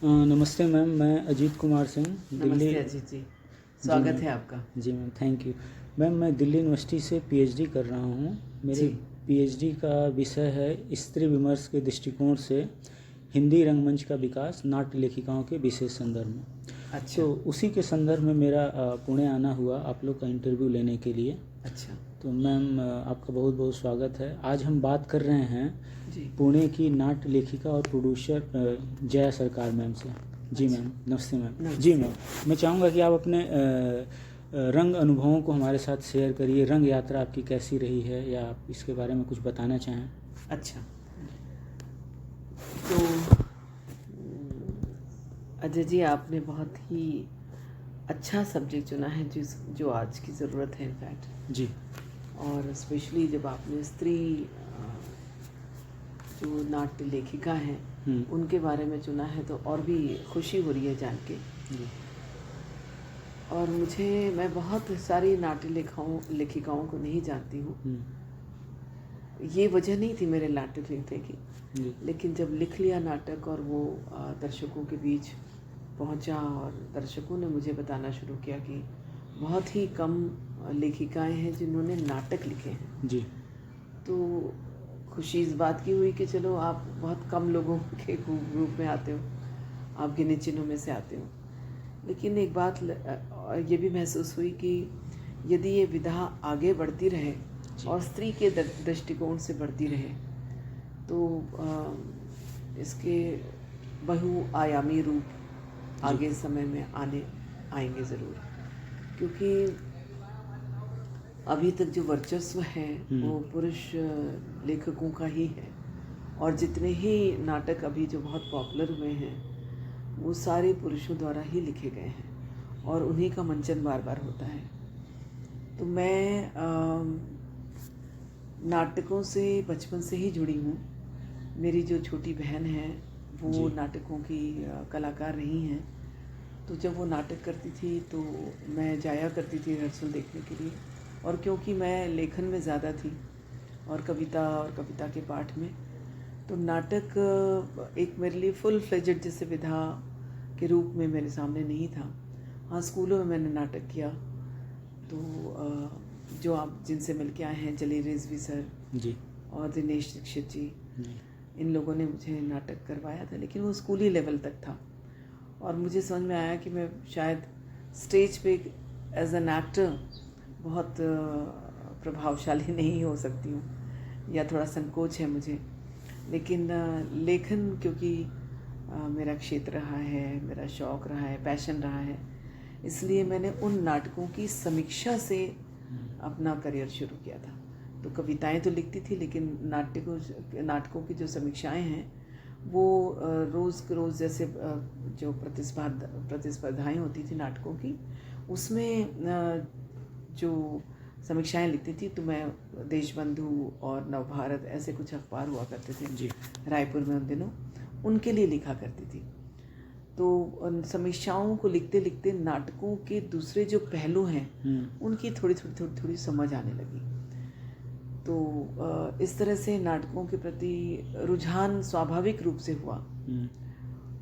नमस्ते मैम, मैं अजीत कुमार सिंह दिल्ली। नमस्ते अजीत जी, स्वागत है आपका। जी मैम, थैंक यू। मैम, मैं दिल्ली यूनिवर्सिटी से पीएचडी कर रहा हूँ। मेरे जी। पीएचडी का विषय है स्त्री विमर्श के दृष्टिकोण से हिंदी रंगमंच का विकास नाट्य लेखिकाओं के विशेष संदर्भ में। अच्छा। तो उसी के संदर्भ में मेरा पुणे आना हुआ आप लोग का इंटरव्यू लेने के लिए। अच्छा तो मैम, आपका बहुत बहुत स्वागत है। आज हम बात कर रहे हैं जी। पुणे की नाट्य लेखिका और प्रोड्यूसर जया सरकार मैम से। जी अच्छा। मैम, नमस्ते मैम। नमस्ते। जी मैम, मैं चाहूँगा कि आप अपने रंग अनुभवों को हमारे साथ शेयर करिए। रंग यात्रा आपकी कैसी रही है, या आप इसके बारे में कुछ बताना चाहें? अच्छा, तो अजय जी, आपने बहुत ही अच्छा सब्जेक्ट चुना है जो आज की ज़रूरत है इनफैक्ट। जी। और स्पेशली जब आपने स्त्री जो नाट्य लेखिका हैं उनके बारे में चुना है तो और भी खुशी हो रही है जान के। जी। और मैं बहुत सारी नाट्य लेखिकाओं को नहीं जानती हूँ। ये वजह नहीं थी मेरे नाटक लिखने की, लेकिन जब लिख लिया नाटक और वो दर्शकों के बीच पहुंचा और दर्शकों ने मुझे बताना शुरू किया कि बहुत ही कम लेखिकाएं हैं जिन्होंने नाटक लिखे हैं। जी। तो खुशी इस बात की हुई कि चलो आप बहुत कम लोगों के ग्रुप में आते हो, आप गिने चुनों में से आते हो। लेकिन एक बात ये भी महसूस हुई कि यदि ये विधा आगे बढ़ती रहे और स्त्री के दृष्टिकोण से बढ़ती रहे तो इसके बहुआयामी रूप आगे समय में आएंगे ज़रूर। क्योंकि अभी तक जो वर्चस्व है वो पुरुष लेखकों का ही है, और जितने ही नाटक अभी जो बहुत पॉपुलर हुए हैं वो सारे पुरुषों द्वारा ही लिखे गए हैं और उन्हीं का मंचन बार बार होता है। तो मैं नाटकों से बचपन से ही जुड़ी हूँ। मेरी जो छोटी बहन है वो नाटकों की कलाकार रही हैं। तो जब वो नाटक करती थी तो मैं जाया करती थी रिहर्सल देखने के लिए, और क्योंकि मैं लेखन में ज़्यादा थी और कविता के पाठ में, तो नाटक एक मेरे लिए फुल फ्लेजेड जैसे विधा के रूप में मेरे सामने नहीं था। हाँ, स्कूलों में मैंने नाटक किया। तो जो आप जिनसे मिल के आए हैं, जली रिजवी सर जी और दिनेश दीक्षित जी, इन लोगों ने मुझे नाटक करवाया था, लेकिन वो स्कूली लेवल तक था। और मुझे समझ में आया कि मैं शायद स्टेज पे एज एन एक्टर बहुत प्रभावशाली नहीं हो सकती हूँ, या थोड़ा संकोच है मुझे। लेकिन लेखन क्योंकि मेरा क्षेत्र रहा है, मेरा शौक़ रहा है, पैशन रहा है, इसलिए मैंने उन नाटकों की समीक्षा से अपना करियर शुरू किया था। तो कविताएं तो लिखती थी, लेकिन नाटकों की जो समीक्षाएं हैं वो रोज़ जैसे जो प्रतिस्पर्धाएं होती थी नाटकों की, उसमें जो समीक्षाएं लिखती थी, तो मैं देशबंधु और नवभारत ऐसे कुछ अखबार हुआ करते थे रायपुर में उन दिनों, उनके लिए लिखा करती थी। तो उन समीक्षाओं को लिखते लिखते नाटकों के दूसरे जो पहलू हैं उनकी थोड़ी समझ आने लगी। तो इस तरह से नाटकों के प्रति रुझान स्वाभाविक रूप से हुआ,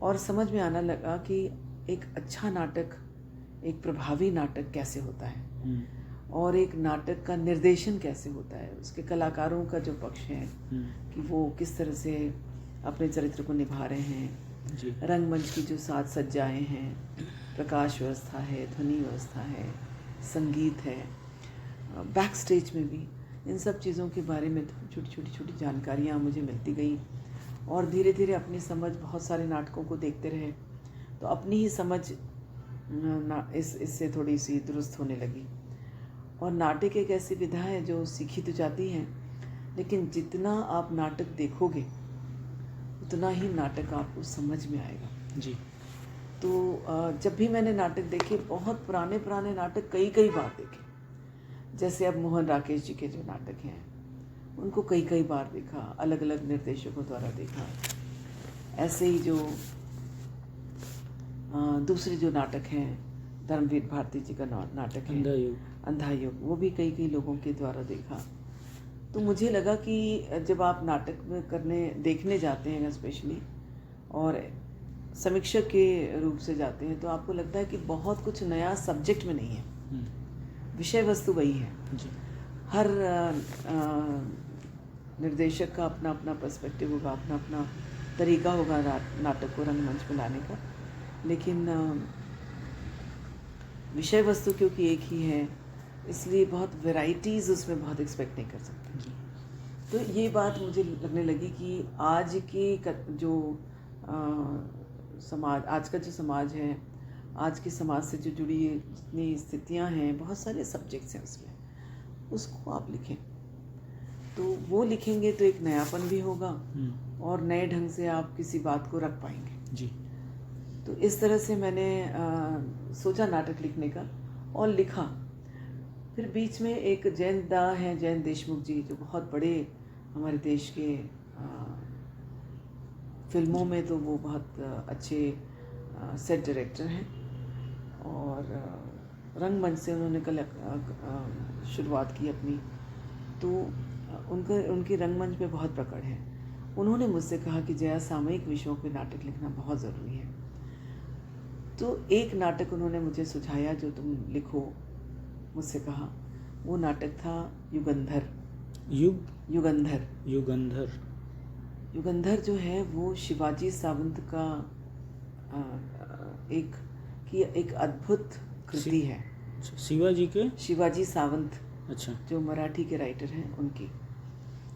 और समझ में आने लगा कि एक अच्छा नाटक, एक प्रभावी नाटक कैसे होता है, और एक नाटक का निर्देशन कैसे होता है, उसके कलाकारों का जो पक्ष है कि वो किस तरह से अपने चरित्र को निभा रहे हैं, रंगमंच की जो साज सज्जाएं हैं, प्रकाश व्यवस्था है, ध्वनि व्यवस्था है, संगीत है, बैक स्टेज में भी, इन सब चीज़ों के बारे में छोटी जानकारियाँ मुझे मिलती गई। और धीरे धीरे अपनी समझ, बहुत सारे नाटकों को देखते रहे तो अपनी ही समझ इससे थोड़ी सी दुरुस्त होने लगी। और नाटक एक ऐसी विधा है जो सीखी तो जाती है, लेकिन जितना आप नाटक देखोगे उतना ही नाटक आपको समझ में आएगा। जी। तो जब भी मैंने नाटक देखे, बहुत पुराने नाटक कई बार देखे, जैसे अब मोहन राकेश जी के जो नाटक हैं उनको कई बार देखा, अलग अलग निर्देशकों द्वारा देखा। ऐसे ही जो दूसरे जो नाटक हैं, धर्मवीर भारती जी का नाटक है अंधा युग, वो भी कई लोगों के द्वारा देखा। तो मुझे लगा कि जब आप नाटक में देखने जाते हैं स्पेशली, और समीक्षक के रूप से जाते हैं तो आपको लगता है कि बहुत कुछ नया सब्जेक्ट में नहीं है, विषय वस्तु वही है। जी। हर निर्देशक का अपना अपना पर्सपेक्टिव होगा, अपना अपना तरीका होगा नाटक को रंगमंच में लाने का, लेकिन विषय वस्तु क्योंकि एक ही है इसलिए बहुत वैराइटीज़ उसमें बहुत एक्सपेक्ट नहीं कर सकते। तो ये बात मुझे लगने लगी कि आज की जो समाज, आज का जो समाज है, आज के समाज से जो जुड़ी जितनी स्थितियां हैं, बहुत सारे सब्जेक्ट्स हैं उसमें, उसको आप लिखें तो वो लिखेंगे तो एक नयापन भी होगा और नए ढंग से आप किसी बात को रख पाएंगे। जी। तो इस तरह से मैंने सोचा नाटक लिखने का और लिखा। फिर बीच में एक जयंत दा हैं, जयंत देशमुख जी, जो बहुत बड़े हमारे देश के फिल्मों में तो वो बहुत अच्छे सेट डायरेक्टर हैं और रंगमंच से उन्होंने कल शुरुआत की अपनी, तो उनकी रंगमंच पे बहुत पकड़ है। उन्होंने मुझसे कहा कि जया, सामयिक विषयों पे नाटक लिखना बहुत ज़रूरी है। तो एक नाटक उन्होंने मुझे सुझाया जो तुम लिखो, मुझसे कहा। वो नाटक था युगंधर। युगंधर युगंधर युगंधर जो है वो शिवाजी सावंत का एक अद्भुत कृति है। शिवाजी सावंत, अच्छा, जो मराठी के राइटर हैं,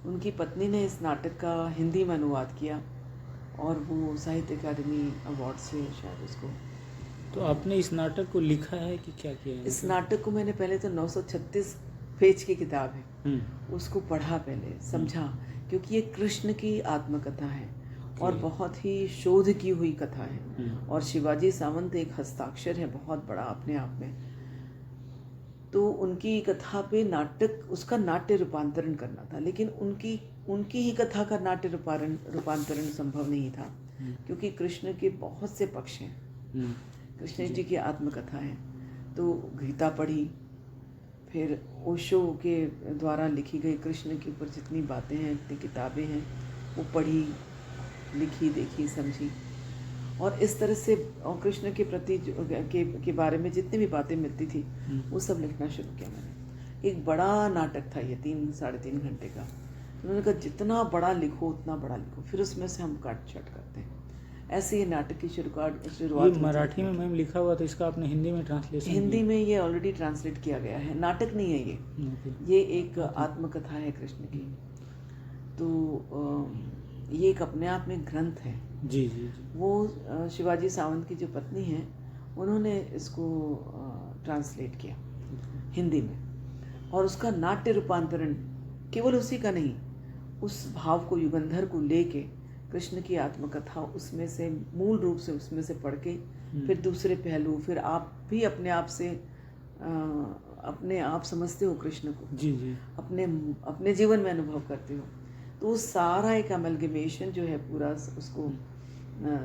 उनकी पत्नी ने इस नाटक का हिंदी में अनुवाद किया और वो साहित्य अकादमी अवार्ड से शायद उसको। तो आपने इस नाटक को लिखा है कि क्या किया है? इस नाटक को मैंने पहले तो 936 पेज की किताब है, उसको पढ़ा, पहले समझा, क्योंकि ये कृष्ण की आत्मकथा है और बहुत ही शोध की हुई कथा है और शिवाजी सावंत एक हस्ताक्षर है बहुत बड़ा अपने आप में। तो उनकी कथा पे नाटक, उसका नाट्य रूपांतरण करना था, लेकिन उनकी ही कथा का नाट्य रूपांतरण संभव नहीं था, क्योंकि कृष्ण के बहुत से पक्ष हैं। कृष्ण जी की आत्मकथा है। तो गीता पढ़ी, फिर ओशो के द्वारा लिखी गई कृष्ण के ऊपर जितनी बातें हैं, जितनी किताबें हैं, वो पढ़ी, लिखी, देखी, समझी, और इस तरह से और कृष्ण के प्रति के बारे में जितनी भी बातें मिलती थी वो सब लिखना शुरू किया मैंने। एक बड़ा नाटक था ये, 3-3.5 घंटे का। उन्होंने कहा जितना बड़ा लिखो उतना बड़ा लिखो, फिर उसमें से हम काट छट करते हैं। ऐसे ये नाटक की शुरुआत। मराठी में मैम लिखा हुआ, तो इसका आपने हिंदी में ट्रांसलेशन? हिंदी में ये ऑलरेडी ट्रांसलेट किया गया है। नाटक नहीं है ये एक आत्मकथा है कृष्ण की। तो ये एक अपने आप में ग्रंथ है। जी जी जी। वो शिवाजी सावंत की जो पत्नी है, उन्होंने इसको ट्रांसलेट किया हिंदी में, और उसका नाट्य रूपांतरण केवल उसी का नहीं, उस भाव को, युगंधर को लेके, कृष्ण की आत्मकथा उसमें से मूल रूप से उसमें से पढ़ के, फिर दूसरे पहलू, फिर आप भी अपने आप से अपने आप समझते हो कृष्ण को, जी जी, अपने जीवन में अनुभव करते हो। तो वो सारा एक अमलगमेशन जो है पूरा, उसको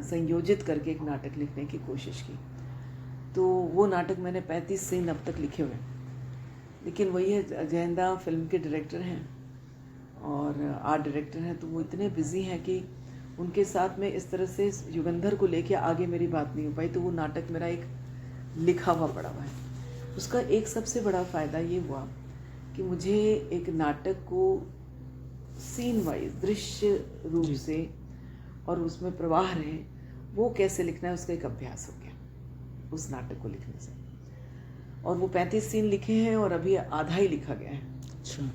संयोजित करके एक नाटक लिखने की कोशिश की। तो वो नाटक मैंने 35 सीन अब तक लिखे हुए। लेकिन वही है, जयंदा फिल्म के डायरेक्टर हैं और आर्ट डायरेक्टर हैं, तो वो इतने बिजी हैं कि उनके साथ में इस तरह से युगंधर को लेके आगे मेरी बात नहीं हो पाई। तो वो नाटक मेरा एक लिखा हुआ पड़ा हुआ है। उसका एक सबसे बड़ा फ़ायदा ये हुआ कि मुझे एक नाटक को सीन वाइज, दृश्य रूप से, और उसमें प्रवाह रहे, वो कैसे लिखना है, उसका एक अभ्यास हो गया उस नाटक को लिखने से। और वो 35 सीन लिखे हैं और अभी आधा ही लिखा गया है। अच्छा,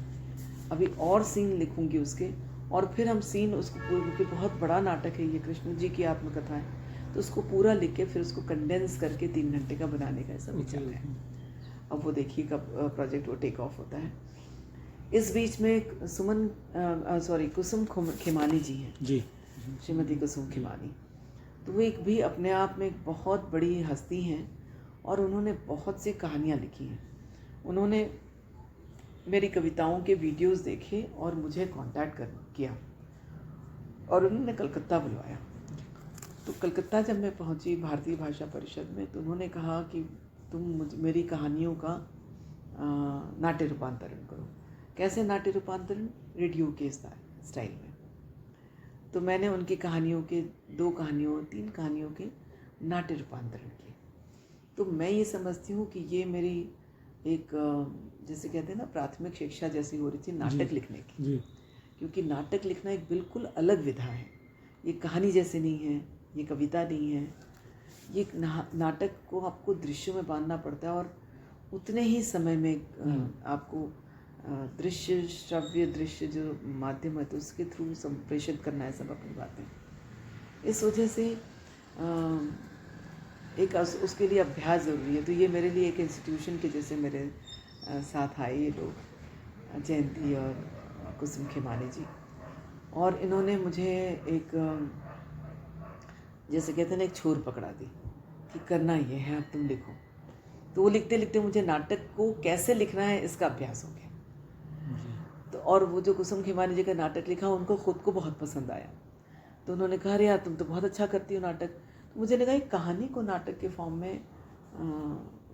अभी और सीन लिखूंगी उसके, और फिर हम सीन उसको, क्योंकि बहुत बड़ा नाटक है ये, कृष्ण जी की आत्मकथा है, तो उसको पूरा लिख के फिर उसको कंडेंस करके 3 घंटे का बनाने का ऐसा विचार है। अब वो देखिए कब प्रोजेक्ट वो टेक ऑफ होता है। इस बीच में कुसुम खेमानी जी हैं जी, श्रीमती कुसुम खेमानी। तो वो एक भी अपने आप में एक बहुत बड़ी हस्ती हैं और उन्होंने बहुत सी कहानियाँ लिखी हैं। उन्होंने मेरी कविताओं के वीडियोस देखे और मुझे कांटेक्ट किया और उन्होंने कलकत्ता बुलवाया। तो कलकत्ता जब मैं पहुंची भारतीय भाषा परिषद में, तो उन्होंने कहा कि तुम मेरी कहानियों का नाट्य रूपांतरण करो। कैसे नाट्य रूपांतरण? रेडियो के स्टाइल में। तो मैंने उनकी कहानियों के 3 कहानियों के नाट्य रूपांतरण किए। तो मैं ये समझती हूँ कि ये मेरी एक जैसे कहते हैं ना प्राथमिक शिक्षा जैसी हो रही थी नाटक लिखने की। जी। क्योंकि नाटक लिखना एक बिल्कुल अलग विधा है। ये कहानी जैसे नहीं है, ये कविता नहीं है। ये नाटक को आपको दृश्यों में बांधना पड़ता है और उतने ही समय में आपको दृश्य श्रव्य दृश्य जो माध्यम है तो उसके थ्रू संप्रेषित करना है सब अपनी बातें। इस वजह से एक उसके लिए अभ्यास ज़रूरी है। तो ये मेरे लिए एक इंस्टीट्यूशन के जैसे मेरे साथ आए ये लोग, जयंती और कुसुम खेमानी जी, और इन्होंने मुझे एक जैसे कहते हैं ना एक छोर पकड़ा दी कि करना ये है, अब तुम लिखो। तो वो लिखते लिखते मुझे नाटक को कैसे लिखना है इसका अभ्यास हो गया। तो और वो जो कुसुम खेमानी जी का नाटक लिखा उनको खुद को बहुत पसंद आया। तो उन्होंने कहा अरे यार तुम तो बहुत अच्छा करती हो नाटक। तो मुझे लगा एक कहानी को नाटक के फॉर्म में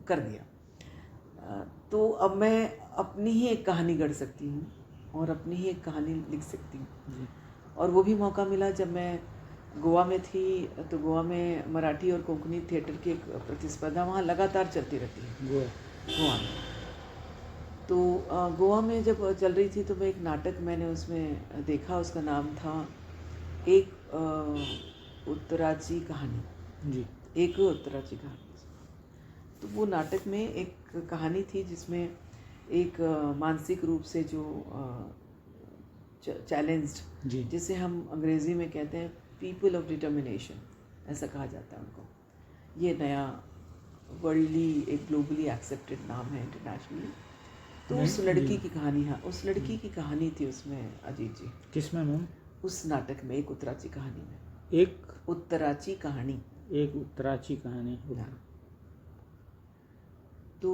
कर दिया। तो अब मैं अपनी ही एक कहानी गढ़ सकती हूँ और अपनी ही एक कहानी लिख सकती हूँ। और वो भी मौका मिला जब मैं गोवा में थी। तो गोवा में मराठी और कोंकणी थिएटर की एक प्रतिस्पर्धा वहाँ लगातार चलती रहती है गोवा में। तो गोवा में जब चल रही थी तो मैं एक नाटक मैंने उसमें देखा, उसका नाम था एक उत्तराची कहानी जी। एक उत्तराची कहानी। तो वो नाटक में एक कहानी थी जिसमें एक मानसिक रूप से जो चैलेंज्ड, जिसे हम अंग्रेज़ी में कहते हैं पीपल ऑफ डिटर्मिनेशन, ऐसा कहा जाता है उनको। ये नया वर्ल्डली एक ग्लोबली एक्सेप्टेड नाम है इंटरनेशनली। तो उस लड़की की कहानी, हाँ उस लड़की की कहानी थी उसमें अजीत जी। किसमें मैम? उस उस नाटक में एक उत्तराची कहानी में। एक उत्तराची कहानी। एक उत्तराची कहानी। तो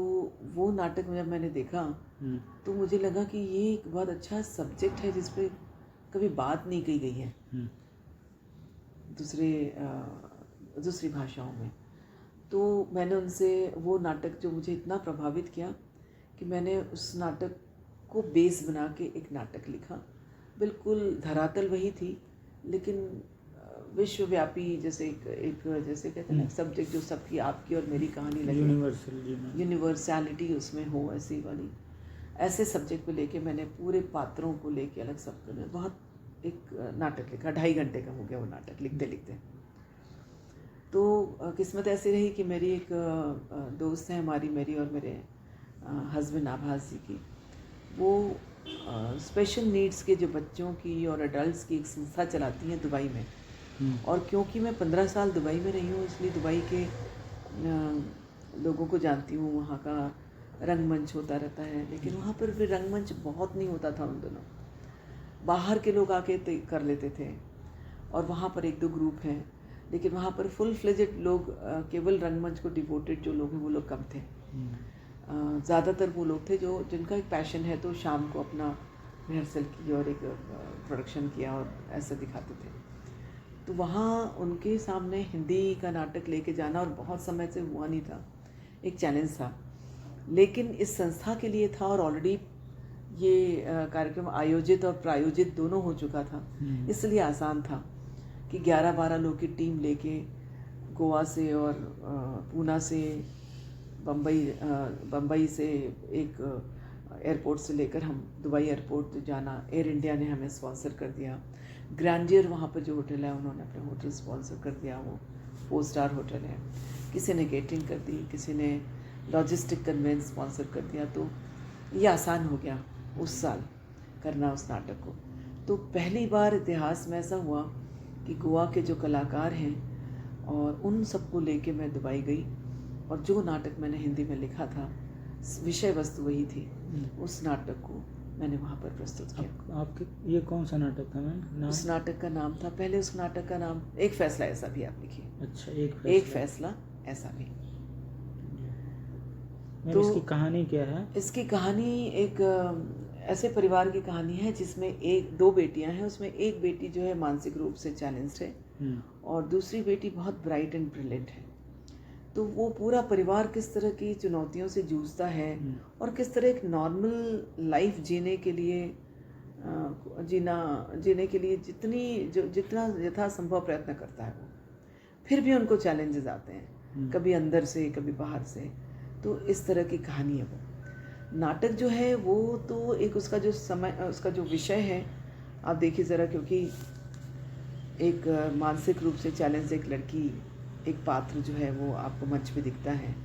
वो नाटक में जब मैंने देखा तो मुझे लगा कि ये एक बहुत अच्छा सब्जेक्ट है जिस पे कभी बात नहीं की गई है दूसरी भाषाओं में। तो मैंने उनसे वो नाटक जो मुझे इतना प्रभावित किया कि मैंने उस नाटक को बेस बना के एक नाटक लिखा। बिल्कुल धरातल वही थी लेकिन विश्वव्यापी, जैसे एक जैसे कहते हैं ना सब्जेक्ट जो सबकी आपकी और मेरी कहानी लगे, यूनिवर्सैलिटी उसमें हो, ऐसी वाली ऐसे सब्जेक्ट पे लेके मैंने पूरे पात्रों को लेके अलग सब बहुत एक नाटक लिखा। 2.5 घंटे का हो गया वो नाटक लिखते लिखते। तो किस्मत ऐसी रही कि मेरी एक दोस्त है मेरी और मेरे हस्बैंड आभास जी की, वो स्पेशल नीड्स के जो बच्चों की और एडल्ट्स की एक संस्था चलाती हैं दुबई में। और क्योंकि मैं 15 साल दुबई में रही हूँ इसलिए दुबई के लोगों को जानती हूँ। वहाँ का रंगमंच होता रहता है लेकिन वहाँ पर भी रंगमंच बहुत नहीं होता था उन दिनों। बाहर के लोग आके कर लेते थे और वहाँ पर 1-2 ग्रुप हैं, लेकिन वहाँ पर फुल फ्लेजेड लोग केवल रंगमंच को डिवोटेड जो लोग हैं वो लोग कम थे। ज़्यादातर वो लोग थे जो जिनका एक पैशन है तो शाम को अपना रिहर्सल की और एक प्रोडक्शन किया और ऐसा दिखाते थे। तो वहाँ उनके सामने हिंदी का नाटक लेके जाना और बहुत समय से हुआ नहीं था, एक चैलेंज था। लेकिन इस संस्था के लिए था और ऑलरेडी ये कार्यक्रम आयोजित और प्रायोजित दोनों हो चुका था, इसलिए आसान था कि 11-12 लोग की टीम लेके गोवा से और पूना से बम्बई से एक एयरपोर्ट से लेकर हम दुबई एयरपोर्ट जाना। एयर इंडिया ने हमें स्पॉन्सर कर दिया। ग्रैंडियर वहाँ पर जो होटल है उन्होंने अपने होटल स्पॉन्सर कर दिया, वो 4 स्टार होटल है। किसी ने केटरिंग कर दी, किसी ने लॉजिस्टिक कन्वेंस स्पॉन्सर कर दिया। तो ये आसान हो गया उस साल करना उस नाटक को। तो पहली बार इतिहास में ऐसा हुआ कि गोवा के जो कलाकार हैं और उन सबको लेके मैं दुबई गई और जो नाटक मैंने हिंदी में लिखा था, विषय वस्तु वही थी, उस नाटक को मैंने वहाँ पर प्रस्तुत किया। आपके ये कौन सा नाटक था मैम? उस नाटक का नाम था, पहले उस नाटक का नाम एक फैसला ऐसा भी आप लिखिए। अच्छा, एक फैसला ऐसा भी। तो इसकी कहानी क्या है? इसकी कहानी एक ऐसे परिवार की कहानी है जिसमें 2 बेटियां हैं। उसमें एक बेटी जो है मानसिक रूप से चैलेंज्ड है और दूसरी बेटी बहुत ब्राइट एंड ब्रिलियंट है। तो वो पूरा परिवार किस तरह की चुनौतियों से जूझता है और किस तरह एक नॉर्मल लाइफ जीने के लिए जीने के लिए जितना यथासंभव प्रयत्न करता है वो, फिर भी उनको चैलेंजेस आते हैं, कभी अंदर से कभी बाहर से। तो इस तरह की कहानी है वो। नाटक जो है वो तो एक उसका जो विषय है, आप देखिए ज़रा, क्योंकि एक मानसिक रूप से चैलेंज एक लड़की, एक पात्र जो है वो आपको मंच पे दिखता है,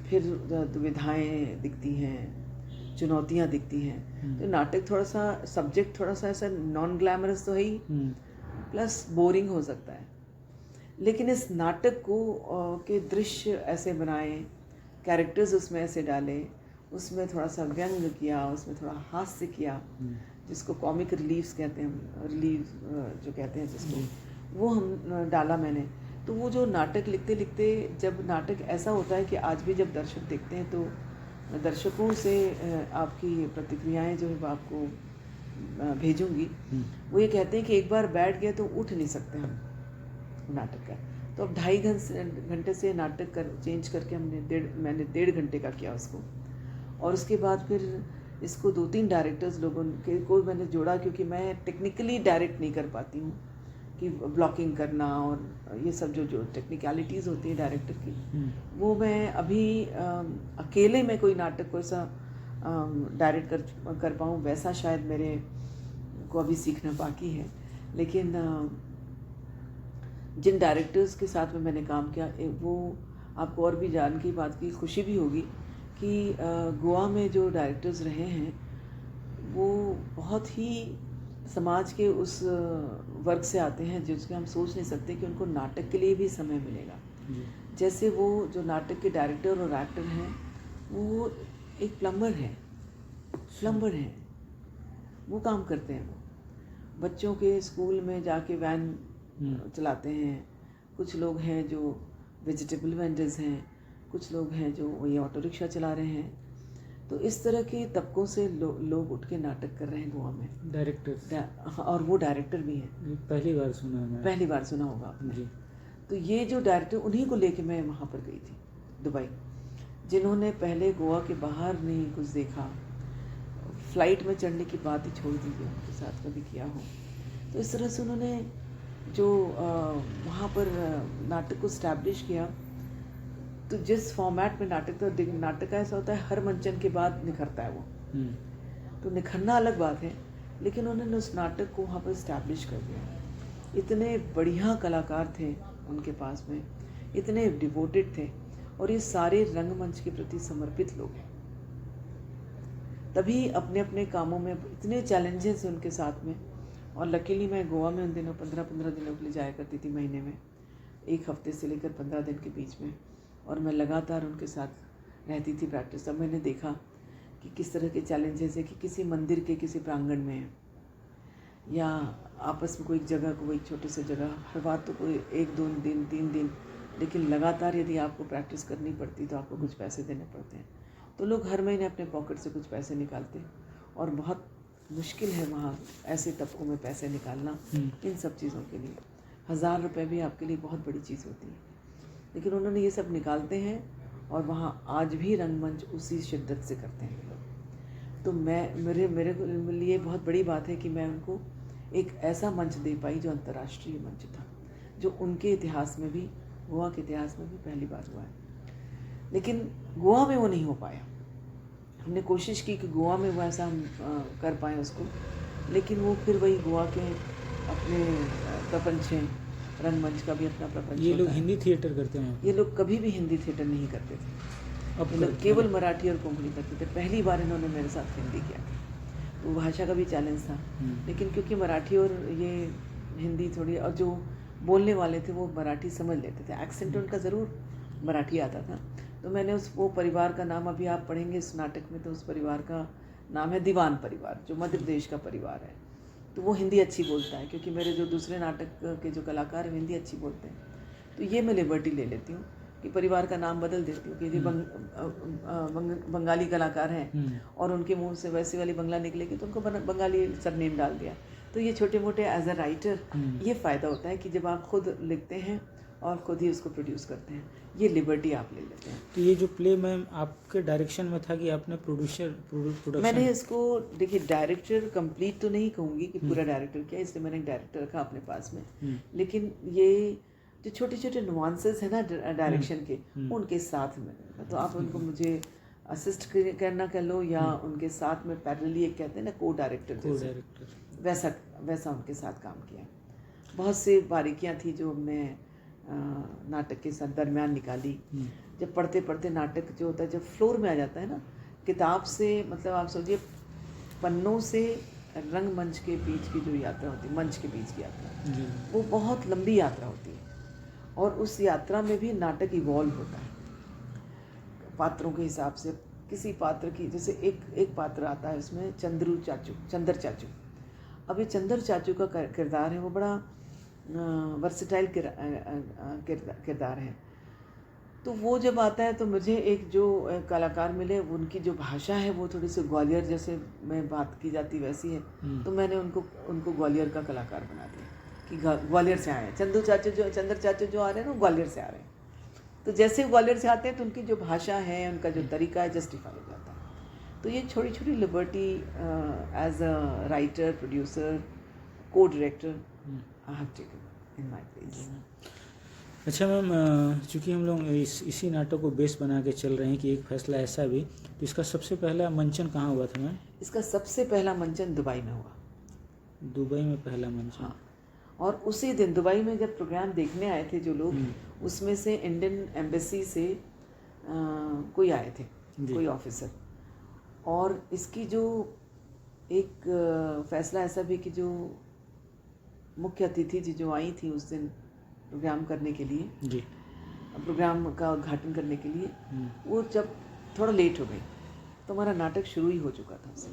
फिर दुविधाएं दिखती हैं, चुनौतियां दिखती हैं। तो नाटक थोड़ा सा सब्जेक्ट थोड़ा सा ऐसा नॉन ग्लैमरस तो है ही, प्लस बोरिंग हो सकता है। लेकिन इस नाटक को के दृश्य ऐसे बनाए, कैरेक्टर्स उसमें ऐसे डाले, उसमें थोड़ा सा व्यंग किया, उसमें थोड़ा हास्य किया, जिसको कॉमिक रिलीव्स कहते हैं, जो कहते हैं जिसको, वो हम डाला मैंने। तो वो जो नाटक लिखते लिखते, जब नाटक ऐसा होता है कि आज भी जब दर्शक देखते हैं तो दर्शकों से आपकी प्रतिक्रियाएं जो है वो आपको भेजूंगी, वो ये कहते हैं कि एक बार बैठ गए तो उठ नहीं सकते हम नाटक का। तो अब 2.5 घंटे से नाटक चेंज करके मैंने 1.5 घंटे का किया उसको। और उसके बाद फिर इसको 2-3 डायरेक्टर्स लोगों को मैंने जोड़ा, क्योंकि मैं टेक्निकली डायरेक्ट नहीं कर पाती हूँ, कि ब्लॉकिंग करना और ये सब जो टेक्निकलिटीज़ होती है डायरेक्टर की, वो मैं अभी अकेले में कोई नाटक को ऐसा डायरेक्ट कर पाऊँ वैसा शायद मेरे को अभी सीखना बाकी है। लेकिन जिन डायरेक्टर्स के साथ में मैंने काम किया, वो आपको और भी जान की बात की खुशी भी होगी कि गोवा में जो डायरेक्टर्स रहे हैं वो बहुत ही समाज के उस वर्ग से आते हैं जिसके हम सोच नहीं सकते कि उनको नाटक के लिए भी समय मिलेगा। जैसे वो जो नाटक के डायरेक्टर और एक्टर हैं, वो एक प्लम्बर हैं, वो काम करते हैं। वो बच्चों के स्कूल में जाके वैन चलाते हैं, कुछ लोग हैं जो वेजिटेबल वेंडर्स हैं, कुछ लोग हैं जो वही ऑटो रिक्शा चला रहे हैं। तो इस तरह के तबकों से लोग उठ के नाटक कर रहे हैं गोवा में, डायरेक्टर, और वो डायरेक्टर भी हैं। पहली बार सुना होगा आपने जी। तो ये जो डायरेक्टर, उन्हीं को लेके मैं वहाँ पर गई थी दुबई, जिन्होंने पहले गोवा के बाहर नहीं कुछ देखा, फ्लाइट में चढ़ने की बात ही छोड़ दी उनके साथ कभी किया हो। तो इस तरह से उन्होंने जो वहाँ पर नाटक को स्टैब्लिश किया। तो जिस फॉर्मेट में नाटक का ऐसा होता है, हर मंचन के बाद निखरता है वो, तो निखरना अलग बात है, लेकिन उन्होंने उस नाटक को वहाँ पर स्टैब्लिश कर दिया। इतने बढ़िया कलाकार थे उनके पास में, इतने डिवोटेड थे, और ये सारे रंगमंच के प्रति समर्पित लोग हैं। तभी अपने अपने कामों में इतने चैलेंजेस हैं उनके साथ में। और लकीली मैं गोवा में उन दिनों 15-15 दिनों के लिए जाया करती थी, महीने में 1 हफ्ते से लेकर 15 दिन के बीच में, और मैं लगातार उनके साथ रहती थी प्रैक्टिस। तब मैंने देखा कि किस तरह के चैलेंजेस है कि किसी मंदिर के किसी प्रांगण में, या आपस में कोई जगह को, एक छोटे से जगह, हर बात तो कोई 1-2 दिन 3 दिन, लेकिन लगातार यदि आपको प्रैक्टिस करनी पड़ती तो आपको कुछ पैसे देने पड़ते हैं। तो लोग हर महीने अपने पॉकेट से कुछ पैसे निकालते, और बहुत मुश्किल है वहाँ ऐसे तबकों में पैसे निकालना इन सब चीज़ों के लिए। 1000 रुपये भी आपके लिए बहुत बड़ी चीज़ होती है, लेकिन उन्होंने ये सब निकालते हैं, और वहाँ आज भी रंगमंच उसी शिद्दत से करते हैं लोग। तो मेरे लिए बहुत बड़ी बात है कि मैं उनको एक ऐसा मंच दे पाई जो अंतर्राष्ट्रीय मंच था, जो उनके इतिहास में भी, गोवा के इतिहास में भी पहली बार हुआ है। लेकिन गोवा में वो नहीं हो पाया। हमने कोशिश की कि गोवा में वो ऐसा हम कर पाएँ उसको, लेकिन वो फिर वही गोवा के अपने प्रपंच हैं, रंगमंच का भी अपना प्रपंच। ये लोग हिंदी थिएटर करते हैं? ये लोग कभी भी हिंदी थिएटर नहीं करते थे, ये लोग केवल मराठी और कोंकणी करते थे। पहली बार इन्होंने मेरे साथ हिंदी किया, तो भाषा का भी चैलेंज था। लेकिन क्योंकि मराठी और ये हिंदी थोड़ी, और जो बोलने वाले थे वो मराठी समझ लेते थे, एक्सेंट उनका ज़रूर मराठी आता था। तो मैंने वो परिवार का नाम, अभी आप पढ़ेंगे इस नाटक में, तो उस परिवार का नाम है दीवान परिवार, जो मध्य प्रदेश का परिवार है। तो वो हिंदी अच्छी बोलता है, क्योंकि मेरे जो दूसरे नाटक के जो कलाकार हैं हिंदी अच्छी बोलते हैं। तो ये मैं लिबर्टी ले लेती हूँ कि परिवार का नाम बदल देती हूँ कि यदि बंगाली कलाकार हैं और उनके मुंह से वैसी वाली बंगला निकलेगी तो उनको बंगाली सरनेम डाल दिया। तो ये छोटे मोटे एज अ राइटर ये फ़ायदा होता है कि जब आप खुद लिखते हैं और खुद ही उसको प्रोड्यूस करते हैं, ये लिबर्टी आप ले लेते हैं। तो ये जो प्ले मैम आपके डायरेक्शन में था कि आपने प्रोडक्शन? मैंने इसको, देखिए, डायरेक्टर कंप्लीट तो नहीं कहूँगी कि पूरा डायरेक्टर किया, इसलिए मैंने एक डायरेक्टर रखा अपने पास में, लेकिन ये जो छोटे छोटे नुआंसेस है ना डायरेक्शन के, उनके साथ में, तो आप उनको मुझे असिस्ट करना कह लो या उनके साथ में पैरेलली, एक कहते हैं ना को डायरेक्टर, वैसा उनके साथ काम किया। बहुत सी बारीकियां थी जो हमने नाटक के साथ दरमियान निकाली। जब पढ़ते पढ़ते नाटक जो होता है, जब फ्लोर में आ जाता है ना, किताब से मतलब आप सोचिए पन्नों से रंगमंच के बीच की जो यात्रा होती है, मंच के बीच की यात्रा, वो बहुत लंबी यात्रा होती है, और उस यात्रा में भी नाटक इवॉल्व होता है पात्रों के हिसाब से। किसी पात्र की, जैसे एक पात्र आता है उसमें चंदर चाचू। अब ये चंदर चाचू का किरदार है, वो बड़ा वर्सेटाइल किरदार है। तो वो जब आता है तो मुझे एक जो कलाकार मिले, उनकी जो भाषा है वो थोड़ी सी ग्वालियर जैसे में बात की जाती वैसी है, तो मैंने उनको ग्वालियर का कलाकार बना दिया कि ग्वालियर से आए हैं। चंदर चाचू जो आ रहे हैं ना, ग्वालियर से आ रहे हैं। तो जैसे ग्वालियर से आते हैं तो उनकी जो भाषा है, उनका जो तरीका है, जस्टिफाई हो जाता है। तो ये छोटी छोटी liberty as a writer, producer, co-director I have taken in my place. अच्छा मैम, चूँकि हम लोग इसी नाटक को बेस बना के चल रहे हैं कि एक फैसला ऐसा भी, तो इसका सबसे पहला मंचन कहाँ हुआ था मैम? इसका सबसे पहला मंचन दुबई में हुआ। दुबई में पहला मंचन? हाँ। और उसी दिन दुबई में जब प्रोग्राम देखने आए थे जो लोग, उसमें से इंडियन एम्बेसी से कोई आए थे, कोई ऑफिसर। और इसकी जो एक फैसला ऐसा भी कि जो मुख्य अतिथि जो आई थी उस दिन प्रोग्राम करने के लिए, जी, प्रोग्राम का उद्घाटन करने के लिए, वो जब थोड़ा लेट हो गई तो हमारा नाटक शुरू ही हो चुका था उससे।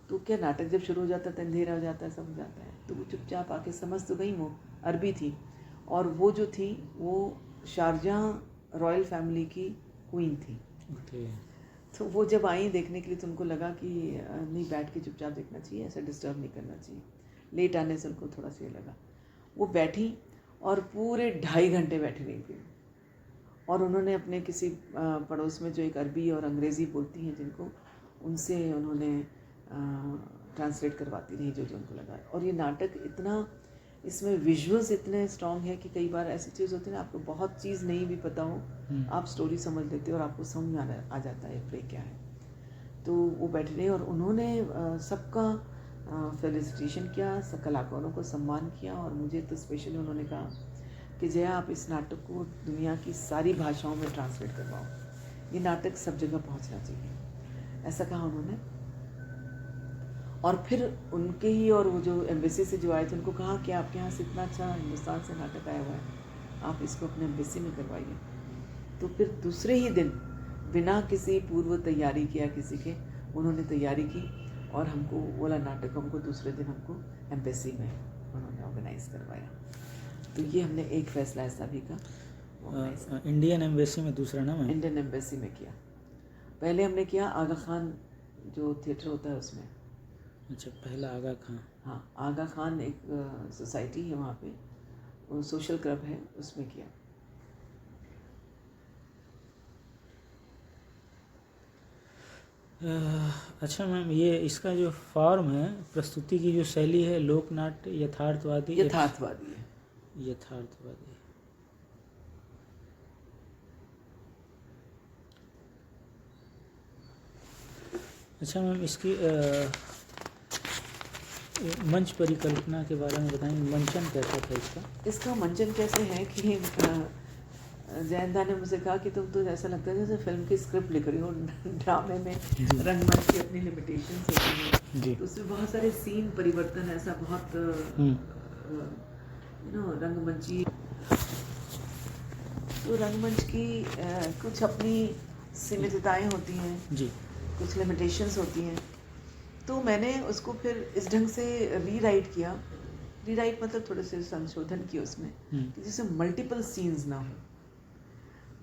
तो क्या, नाटक जब शुरू हो जाता है तो अंधेरा हो जाता है, सब हो जाता है। तो वो चुपचाप आके समझ तो गई, वो अरबी थी, और वो जो थी वो शारजहाँ रॉयल फैमिली की क्वीन थी। तो वो जब आई देखने के लिए तो उनको लगा कि नहीं, बैठ के चुपचाप देखना चाहिए, ऐसा डिस्टर्ब नहीं करना चाहिए। लेट आने से उनको थोड़ा सा लगा। वो बैठी और पूरे 2.5 घंटे बैठी रही थी, और उन्होंने अपने किसी पड़ोस में जो एक अरबी और अंग्रेज़ी बोलती हैं जिनको, उनसे उन्होंने ट्रांसलेट करवाती रही जो उनको लगा। और ये नाटक इतना, इसमें विजुअल्स इतने स्ट्रॉन्ग है कि कई बार ऐसी चीज़ होती है ना, आपको बहुत चीज़ नहीं भी पता हो, आप स्टोरी समझ लेते हो और आपको समझ में आ जाता है प्ले क्या है। तो वो बैठे रहे और उन्होंने सबका फेलिसिटेशन किया, सब कलाकारों को सम्मान किया। और मुझे तो स्पेशली उन्होंने कहा कि जया, आप इस नाटक को दुनिया की सारी भाषाओं में ट्रांसलेट करवाओ, ये नाटक सब जगह पहुंचना चाहिए, ऐसा कहा उन्होंने। और फिर उनके ही, और वो जो एम्बेसी से जो आए थे उनको कहा कि आपके यहाँ से इतना अच्छा हिंदुस्तान से नाटक आया हुआ है, आप इसको अपने एम्बेसी में करवाइए। तो फिर दूसरे ही दिन, बिना किसी पूर्व तैयारी किया किसी के, उन्होंने तैयारी की और हमको बोला नाटक हमको दूसरे दिन हमको एम्बेसी में उन्होंने ऑर्गेनाइज करवाया। तो ये हमने एक फैसला ऐसा भी का इंडियन एम्बेसी में, दूसरा नाम है इंडियन एम्बेसी में किया। पहले हमने किया आगा खान जो थिएटर होता है उसमें। अच्छा, पहला आगा खान। हाँ, आगा खान एक सोसाइटी है वहाँ पे, वो सोशल क्लब है, उसमें किया। अच्छा मैम, ये इसका जो फॉर्म है, प्रस्तुति की जो शैली है, लोकनाट्य, यथार्थवादी है। यथार्थवादी। अच्छा मैम, इसकी मंच परिकल्पना के बारे में बताएंगे, मंचन कैसा था इसका? इसका मंचन कैसे है कि जयंता ने मुझे कहा कि तुम तो ऐसा लगता है जैसे फिल्म की स्क्रिप्ट लिख रही हो। ड्रामे में रंगमंच की अपनी लिमिटेशंस होती हैं, तो उसमें बहुत सारे सीन परिवर्तन, ऐसा बहुत रंगमंची, तो रंगमंच की कुछ अपनी सीमितताएं होती हैं जी, कुछ लिमिटेशंस होती हैं। तो मैंने उसको फिर इस ढंग से रीराइट किया। रीराइट मतलब थोड़े से संशोधन किए उसमें कि जिससे मल्टीपल सीन्स ना हो।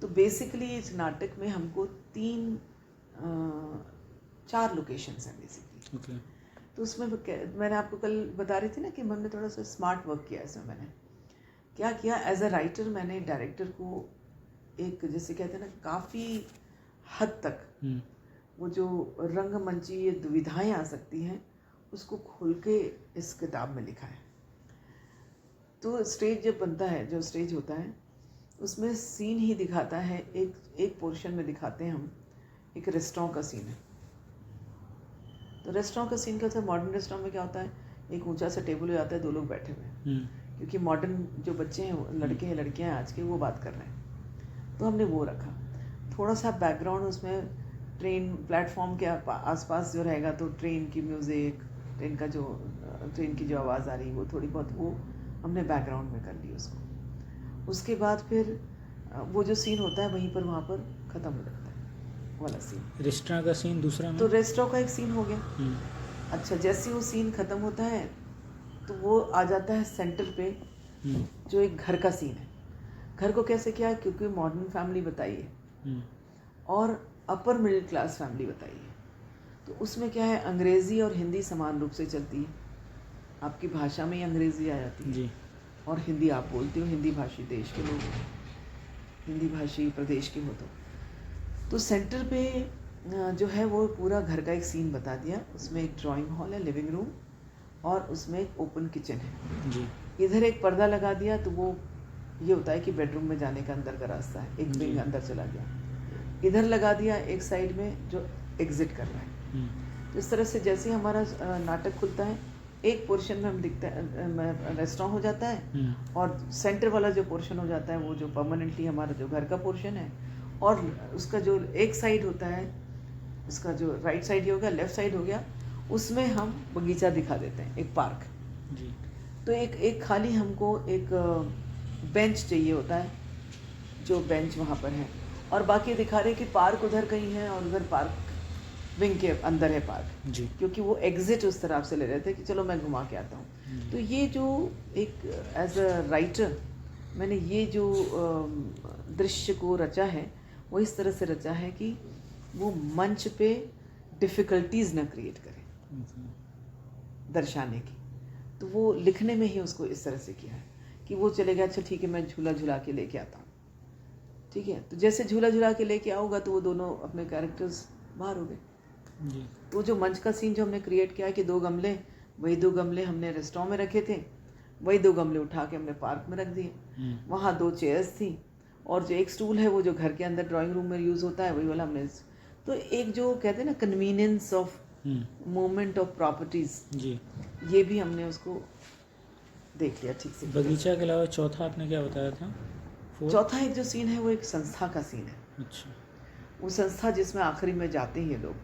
तो बेसिकली इस नाटक में हमको 4 लोकेशंस हैं बेसिकली। तो उसमें मैंने आपको कल बता रही थी ना कि मैंने थोड़ा सा स्मार्ट वर्क किया इसमें। मैंने क्या किया, एज अ राइटर मैंने डायरेक्टर को एक, जैसे कहते हैं ना, काफ़ी हद तक वो जो रंगमंची ये दुविधाएं आ सकती हैं उसको खोल के इस किताब में लिखा है। तो स्टेज जब बनता है, जो स्टेज होता है उसमें सीन ही दिखाता है। एक पोर्शन में दिखाते हैं हम, एक रेस्टोरेंट का सीन है। तो रेस्टोरेंट का सीन क्या होता है, मॉडर्न रेस्टोरेंट में क्या होता है, एक ऊंचा सा टेबल हो जाता है, 2 लोग बैठे हुए हैं, क्योंकि मॉडर्न जो बच्चे हैं, लड़के हैं लड़कियां हैं आज के, वो बात कर रहे हैं। तो हमने वो रखा। थोड़ा सा बैकग्राउंड उसमें ट्रेन प्लेटफॉर्म के आसपास जो रहेगा, तो ट्रेन की म्यूज़िक, ट्रेन की जो आवाज़ आ रही है वो थोड़ी बहुत वो हमने बैकग्राउंड में कर ली उसको। उसके बाद फिर वो जो सीन होता है वहीं पर वहाँ पर ख़त्म हो जाता है वाला सीन। रेस्टोरेंट का सीन दूसरा में, तो रेस्टोरेंट का एक सीन हो गया। अच्छा, जैसे वो सीन ख़त्म होता है तो वो आ जाता है सेंटर पे, जो एक घर का सीन है। घर को कैसे किया, क्योंकि मॉडर्न फैमिली बताई है और अपर मिडिल क्लास फैमिली बताई है। तो उसमें क्या है, अंग्रेज़ी और हिंदी समान रूप से चलती है। आपकी भाषा में ही अंग्रेज़ी आ जाती है जी, और हिंदी आप बोलते हो, हिंदी भाषी देश के लोग हो, हिंदी भाषी प्रदेश के हो। तो सेंटर पे जो है वो पूरा घर का एक सीन बता दिया। उसमें एक ड्राइंग हॉल है, लिविंग रूम, और उसमें एक ओपन किचन है जी, इधर एक पर्दा लगा दिया। तो वो ये होता है कि बेडरूम में जाने का अंदर का रास्ता है, एक विंग अंदर चला गया। इधर लगा दिया एक साइड में जो एग्जिट कर रहा है। तो इस तरह से जैसे हमारा नाटक खुलता है, एक पोर्शन में हम दिखता है रेस्टोरेंट हो जाता है, और सेंटर वाला जो पोर्शन हो जाता है वो जो परमानेंटली हमारा जो घर का पोर्शन है, और उसका जो एक साइड होता है, उसका जो राइट साइड ही हो गया, लेफ्ट साइड हो गया, उसमें हम बगीचा दिखा देते हैं, एक पार्क जी। तो एक खाली हमको एक बेंच चाहिए होता है, जो बेंच वहाँ पर है, और बाकी दिखा रहे कि पार्क उधर कहीं है और उधर पार्क विंग के अंदर है पार्क जी, क्योंकि वो एग्जिट उस तरफ से ले रहे थे कि चलो मैं घुमा के आता हूँ। तो ये जो एक एज अ राइटर मैंने ये जो दृश्य को रचा है वो इस तरह से रचा है कि वो मंच पे डिफ़िकल्टीज ना क्रिएट करे दर्शाने की। तो वो लिखने में ही उसको इस तरह से किया है कि वो चलेगा, अच्छा ठीक है मैं झूला झुला के लेके आता हूँ, ठीक है। तो जैसे झूला झुला के लेके आओगा तो वो दोनों अपने कैरेक्टर्स बाहर हो गए। जी, तो जो मंच का सीन जो हमने क्रिएट किया है कि 2 गमले, वही 2 गमले हमने रेस्टोरेंट में रखे थे, वही 2 गमले उठा के हमने पार्क में रख दिए। वहाँ 2 चेयर्स थी और जो एक स्टूल है वो जो घर के अंदर ड्राइंग रूम में यूज़ होता है वही वाला हमने। तो एक जो कहते हैं ना convenience of moment of properties, जी। ये भी हमने उसको देख लिया ठीक से। बगीचा के अलावा चौथा आपने क्या बताया था? चौथा एक जो सीन है वो एक संस्था का सीन है। अच्छा, वो संस्था जिसमें आखिरी में जाते हैं ये लोग,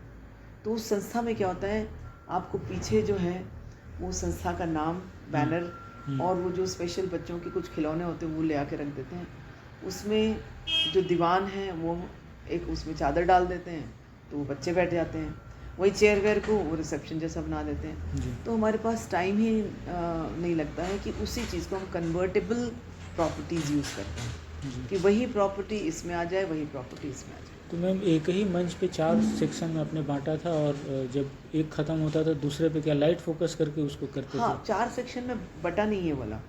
तो उस संस्था में क्या होता है, आपको पीछे जो है वो संस्था का नाम, बैनर, और वो जो स्पेशल बच्चों के कुछ खिलौने होते हैं वो ले आके रख देते हैं। उसमें जो दीवान है वो एक उसमें चादर डाल देते हैं तो वो बच्चे बैठ जाते हैं, वही चेयर वेयर को वो रिसेप्शन जैसा बना देते हैं। तो हमारे पास टाइम ही नहीं लगता है कि उसी चीज़ को हम कन्वर्टेबल प्रॉपर्टीज़ यूज़ करते हैं कि वही प्रॉपर्टी इसमें आ जाए, वही प्रॉपर्टी इसमें आ जाए। तो मैम एक ही मंच पे 4 सेक्शन में आपने बांटा था, और जब एक ख़त्म होता था दूसरे पे क्या लाइट फोकस करके उसको करते हाँ, 4 सेक्शन में बटा नहीं है वाला।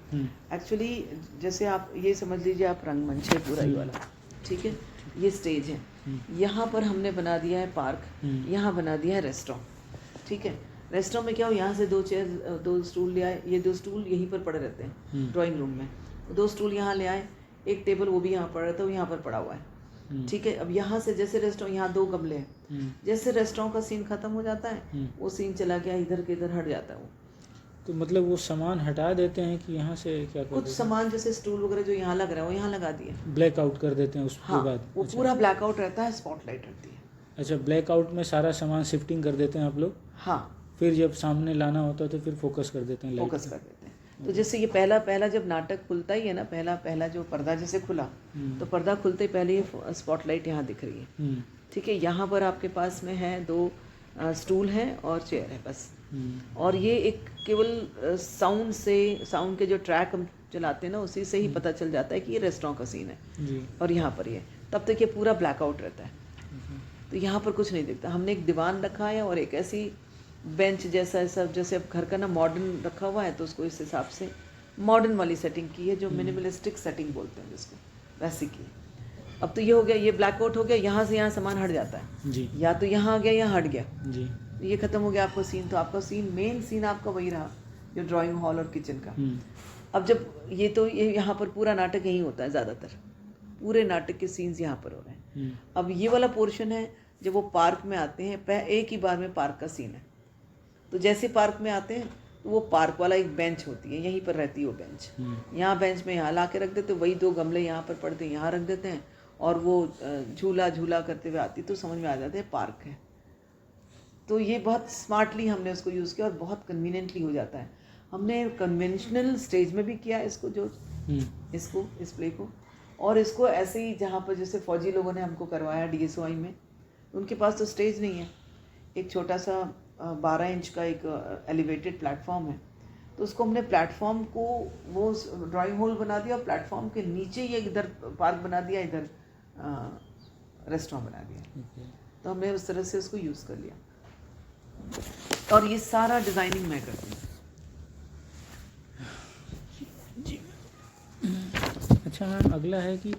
एक्चुअली जैसे आप ये समझ लीजिए, आप रंगमंच है पूरा ही वाला, ठीक है, ये स्टेज है, यहाँ पर हमने बना दिया है पार्क, यहाँ बना दिया है रेस्टोरेंट, ठीक है। रेस्टोरेंट में क्या हो, यहाँ से 2 चेयर 2 स्टूल ले आए, ये 2 स्टूल यहीं पर पड़े रहते हैं ड्राइंग रूम में, 2 स्टूल यहाँ ले आए, एक टेबल वो भी यहाँ पड़ा रहता है, वो यहाँ पर पड़ा हुआ है, ठीक है। अब यहाँ से जैसे रेस्टोरेंट, यहाँ 2 गमले हैं, जैसे रेस्टोरेंट का सीन खत्म हो जाता है वो सीन चला गया इधर के इधर हट जाता है वो। तो मतलब वो सामान हटा देते हैं कि यहाँ से क्या कर कुछ सामान जैसे स्टूल वगैरह जो यहाँ लग रहा है वो यहाँ लगा दिए, ब्लैकआउट कर देते हैं उसके हाँ, बाद? वो पूरा ब्लैकआउट रहता है, स्पॉटलाइट रहती है। अच्छा, ब्लैकआउट में सारा सामान शिफ्टिंग कर देते हैं आप लोग, हाँ, फिर जब सामने लाना होता है तो फिर फोकस कर देते हैं, फोकस कर देते हैं। तो जैसे ये पहला जब नाटक खुलता ही है ना, पहला जो पर्दा जैसे खुला, तो पर्दा खुलते ही पहले ये स्पॉटलाइट यहाँ दिख रही है, ठीक है। यहाँ पर आपके पास में है 2 स्टूल हैं और चेयर है बस, और ये एक केवल साउंड के जो ट्रैक हम चलाते हैं ना उसी से ही पता चल जाता है कि ये रेस्टोरेंट का सीन है जी। और यहाँ पर ये, तब तक ये पूरा ब्लैकआउट रहता है। तो यहाँ पर कुछ नहीं दिखता। हमने एक दीवान रखा है और एक ऐसी बेंच जैसा ऐसा, जैसे अब घर का ना मॉडर्न रखा हुआ है तो उसको इस हिसाब से मॉडर्न वाली सेटिंग की है, जो मिनिमलिस्टिक सेटिंग बोलते हैं जिसको, वैसे की। अब तो ये हो गया, ये ब्लैकआउट हो गया, यहाँ से यहाँ सामान हट जाता है जी या तो यहाँ आ गया या हट गया, जी। ये खत्म हो गया आपका सीन। तो आपका सीन, मेन सीन आपका वही रहा जो ड्राइंग हॉल और किचन का। अब जब ये यहाँ पर पूरा नाटक यही होता है, ज़्यादातर पूरे नाटक के सीन्स यहाँ पर हो रहे हैं। अब ये वाला पोर्शन है जब वो पार्क में आते हैं, एक ही बार में पार्क का सीन है। तो जैसे पार्क में आते हैं तो वो पार्क वाला एक बेंच होती है, यहीं पर रहती है वो बेंच, यहाँ बेंच में यहाँ ला के रख देते, वही 2 गमले यहाँ पर पड़ते हैं, यहाँ रख देते हैं, और वो झूला झूला करते हुए आती, तो समझ में आ जाता है पार्क है। तो ये बहुत स्मार्टली हमने उसको यूज़ किया और बहुत कन्वीनियंटली हो जाता है। हमने कन्वेंशनल स्टेज में भी किया इसको, जो इस प्ले को, और इसको ऐसे ही जहाँ पर जैसे फौजी लोगों ने हमको करवाया DSOI में, उनके पास तो स्टेज नहीं है, एक छोटा सा 12 इंच का एक एलिवेटेड प्लेटफॉर्म है, तो उसको हमने प्लेटफॉर्म को वो ड्राइंग हॉल बना दिया, और प्लेटफॉर्म के नीचे ये इधर पार्क बना दिया, इधर रेस्टोरेंट बना दिया। तो हमने उस तरह से उसको यूज़ कर लिया, और ये सारा डिज़ाइनिंग मैं करती हूँ। अच्छा मैम, अगला है कि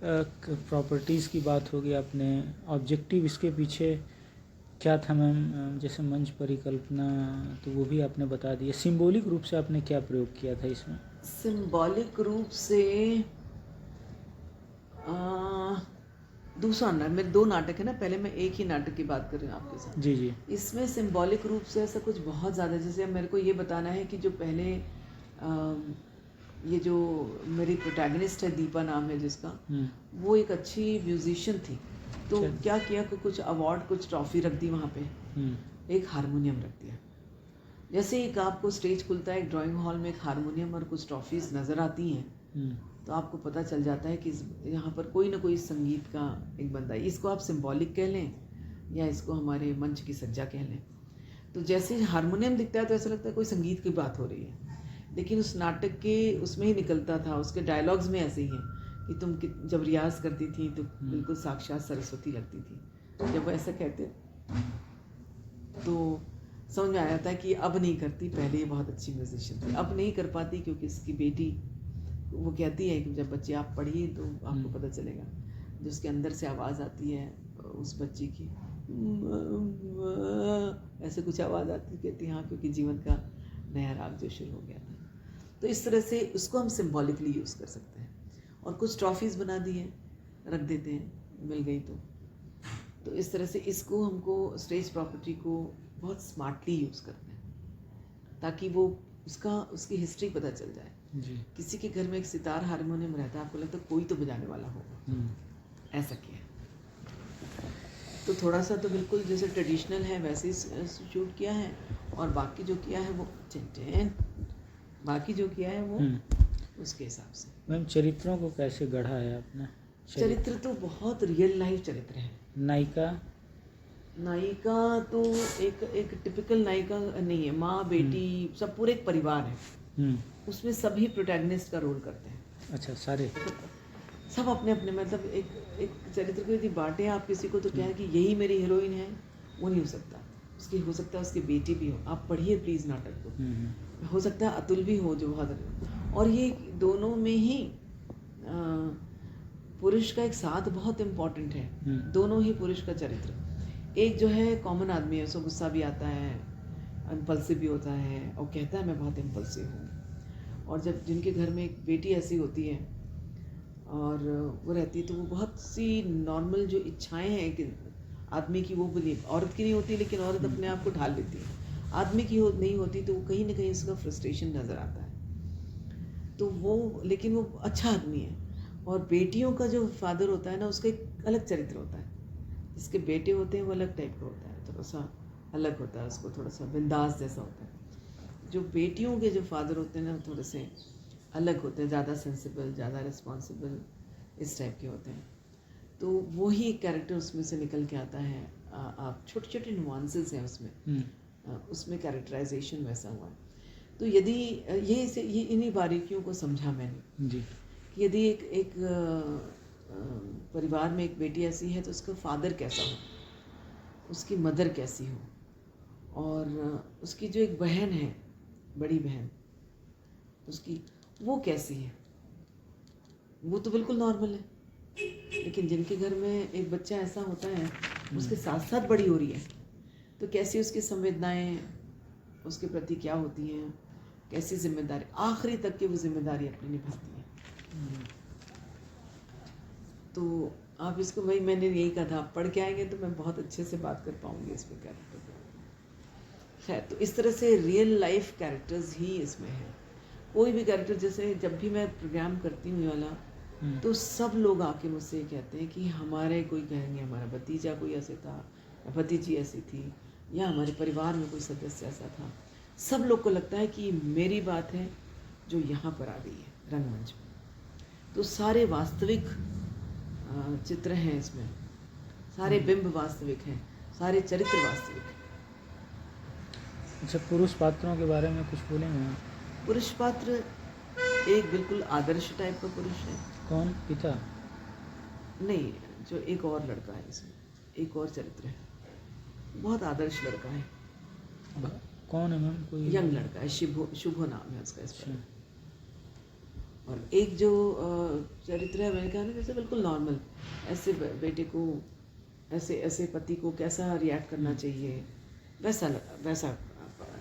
प्रॉपर्टीज़ की बात होगी, आपने ऑब्जेक्टिव इसके पीछे क्या था मैम? जैसे मंच परिकल्पना, तो वो भी आपने बता दिया। सिंबॉलिक रूप से आपने क्या प्रयोग किया था इसमें? सिंबॉलिक रूप से दूसरा मेरे 2 नाटक है ना, पहले मैं एक ही नाटक की बात कर रही हूँ आपके साथ। जी जी। इसमें सिंबॉलिक रूप से ऐसा कुछ बहुत ज़्यादा, जैसे मेरे को ये बताना है कि जो पहले ये जो मेरी प्रोटैगनिस्ट है, दीपा नाम है जिसका, वो एक अच्छी म्यूजिशियन थी, तो क्या किया कि कुछ अवार्ड, कुछ ट्रॉफी रख दी वहाँ पे, एक हारमोनियम रख दिया। जैसे एक आपको स्टेज खुलता है एक ड्राइंग हॉल में, एक हारमोनियम और कुछ ट्रॉफीज नज़र आती हैं, तो आपको पता चल जाता है कि यहाँ पर कोई ना कोई संगीत का एक बंदा है। इसको आप सिंबॉलिक कह लें या इसको हमारे मंच की सज्जा कह लें। तो जैसे हारमोनियम दिखता है तो ऐसा लगता है कोई संगीत की बात हो रही है, लेकिन उस नाटक के उसमें ही निकलता था, उसके डायलॉग्स में ऐसे ही हैं कि तुम जब रियाज करती थी तो बिल्कुल साक्षात सरस्वती लगती थी। जब वो ऐसा कहते तो समझ में आया था कि अब नहीं करती, पहले ये बहुत अच्छी म्यूजिशियन थी, अब नहीं कर पाती क्योंकि इसकी बेटी वो कहती है कि जब बच्चे आप पढ़िए तो आपको पता चलेगा, जो उसके अंदर से आवाज़ आती है उस बच्ची की, ऐसे कुछ आवाज़ आती, कहती हाँ क्योंकि जीवन का नया राग जो शुरू हो गया था। तो इस तरह से उसको हम सिंबॉलिकली यूज़ कर सकते हैं, और कुछ ट्रॉफीज़ बना दी हैं, रख देते हैं, मिल गई तो इस तरह से इसको हमको स्टेज प्रॉपर्टी को बहुत स्मार्टली यूज़ करते हैं, ताकि वो उसकी हिस्ट्री पता चल जाए। किसी के घर में एक सितार हारमोनियम रहता है, आपको लगता है कोई तो बजाने वाला होगा, ऐसा किया। तो थोड़ा सा तो बिल्कुल जैसे ट्रेडिशनल है वैसे ही शूट किया है, और बाकी जो किया है वो उसके हिसाब से। मैम चरित्रों को कैसे गढ़ा है आपने? चरित्र तो बहुत रियल लाइफ चरित्र है। नायिका तो एक टिपिकल नायिका नहीं है, माँ बेटी सब पूरे एक परिवार है, उसमें सभी प्रोटैगनिस्ट का रोल करते हैं। अच्छा, सारे सब अपने अपने, मतलब एक चरित्र को यदि बांटे आप किसी को तो क्या है कि यही मेरी हीरोइन है, वो नहीं हो सकता, उसकी हो सकता है उसकी बेटी भी हो। आप पढ़िए प्लीज़ नाटक को, हो सकता है अतुल भी हो जो बहुत, और ये दोनों में ही पुरुष का एक साथ बहुत इम्पॉर्टेंट है। दोनों ही पुरुष का चरित्र, एक जो है कॉमन आदमी है, उसको गुस्सा भी आता है, इम्पल्सिव भी होता है और कहता है मैं बहुत इम्पल्सिव हूँ, और जब जिनके घर में एक बेटी ऐसी होती है और वो रहती है तो वो बहुत सी नॉर्मल जो इच्छाएं हैं कि आदमी की, वो भी औरत की नहीं होती, लेकिन औरत अपने आप को ढाल लेती है, आदमी की नहीं होती, तो वो कहीं ना कहीं उसका फ्रस्ट्रेशन नज़र आता है। तो वो, लेकिन वो अच्छा आदमी है। और बेटियों का जो फादर होता है ना, उसका एक अलग चरित्र होता है, जिसके बेटे होते हैं वो अलग टाइप का होता है, थोड़ा सा अलग होता है, उसको थोड़ा सा बिंदास जैसा होता है। जो बेटियों के जो फादर होते हैं ना, थोड़े से अलग होते हैं, ज़्यादा सेंसिबल, ज़्यादा रिस्पॉन्सिबल, इस टाइप के होते हैं। तो वही एक कैरेक्टर उसमें से निकल के आता है। आप छोटे छोटे नुआंसेस हैं उसमें कैरेक्टराइजेशन वैसा हुआ है। तो यदि ये इन्हीं बारीकियों को समझा मैंने जी, कि यदि एक परिवार में एक बेटी ऐसी है तो उसका फादर कैसा हो, उसकी मदर कैसी हो, और उसकी जो एक बहन है, बड़ी बहन, उसकी वो कैसी है, वो तो बिल्कुल नॉर्मल है, लेकिन जिनके घर में एक बच्चा ऐसा होता है, उसके साथ साथ बड़ी हो रही है, तो कैसी उसकी संवेदनाएं उसके प्रति क्या होती हैं, कैसी जिम्मेदारी, आखिरी तक की वो जिम्मेदारी अपनी निभाती है। तो आप इसको, भाई मैंने यही कहा था, आप पढ़ के आएंगे तो मैं बहुत अच्छे से बात कर पाऊंगी इस पे कैरेक्टर पे। खैर, तो इस तरह से रियल लाइफ कैरेक्टर्स ही इसमें हैं। कोई भी कैरेक्टर, जैसे जब भी मैं प्रोग्राम करती हूँ ये वाला, तो सब लोग आके मुझसे कहते हैं कि हमारे, कोई कहेंगे हमारा भतीजा कोई ऐसे था, या भतीजी ऐसी थी, या हमारे परिवार में कोई सदस्य ऐसा था। सब लोग को लगता है कि मेरी बात है जो यहाँ पर आ गई है रंगमंच में। तो सारे वास्तविक चित्र हैं इसमें, सारे बिंब वास्तविक हैं, सारे चरित्र वास्तविक हैं। अच्छा, पुरुष पात्रों के बारे में कुछ बोलेंगे आप? पुरुष पात्र एक बिल्कुल आदर्श टाइप का पुरुष है। कौन? पिता? नहीं, जो एक और लड़का है इसमें, एक और चरित्र है, बहुत आदर्श लड़का है। कौन है मैम? कोई यंग लड़का है, शुभ नाम है उसका इस पर। और एक जो चरित्र है, मैंने कहा ना, जैसे बिल्कुल नॉर्मल, ऐसे बेटे को, ऐसे ऐसे पति को कैसा रिएक्ट करना चाहिए, वैसा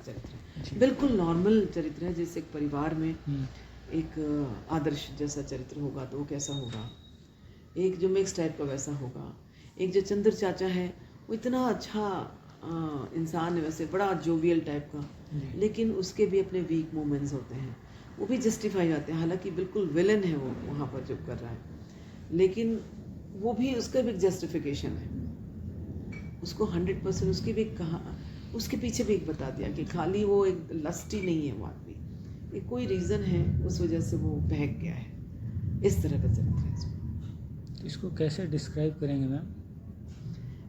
चरित्र है, बिल्कुल नॉर्मल चरित्र है। जैसे एक परिवार में एक आदर्श जैसा चरित्र होगा तो वो कैसा होगा, एक जो मिक्स टाइप का वैसा होगा, एक जो चंद्र चाचा है वो इतना अच्छा इंसान है, वैसे बड़ा जोवियल टाइप का, लेकिन उसके भी अपने वीक मोमेंट्स होते हैं, वो भी जस्टिफाई होते हैं। हालांकि बिल्कुल विलन है वो वहाँ पर जो कर रहा है, लेकिन वो भी, उसका भी जस्टिफिकेशन है। उसको 100% उसकी भी कहा, उसके पीछे भी एक बता दिया कि खाली वो एक लस्टी नहीं है वो आदमी, एक कोई रीज़न है, उस वजह से वो बहक गया है। इस तरह का चरित्र है इसमें। इसको कैसे डिस्क्राइब करेंगे मैम?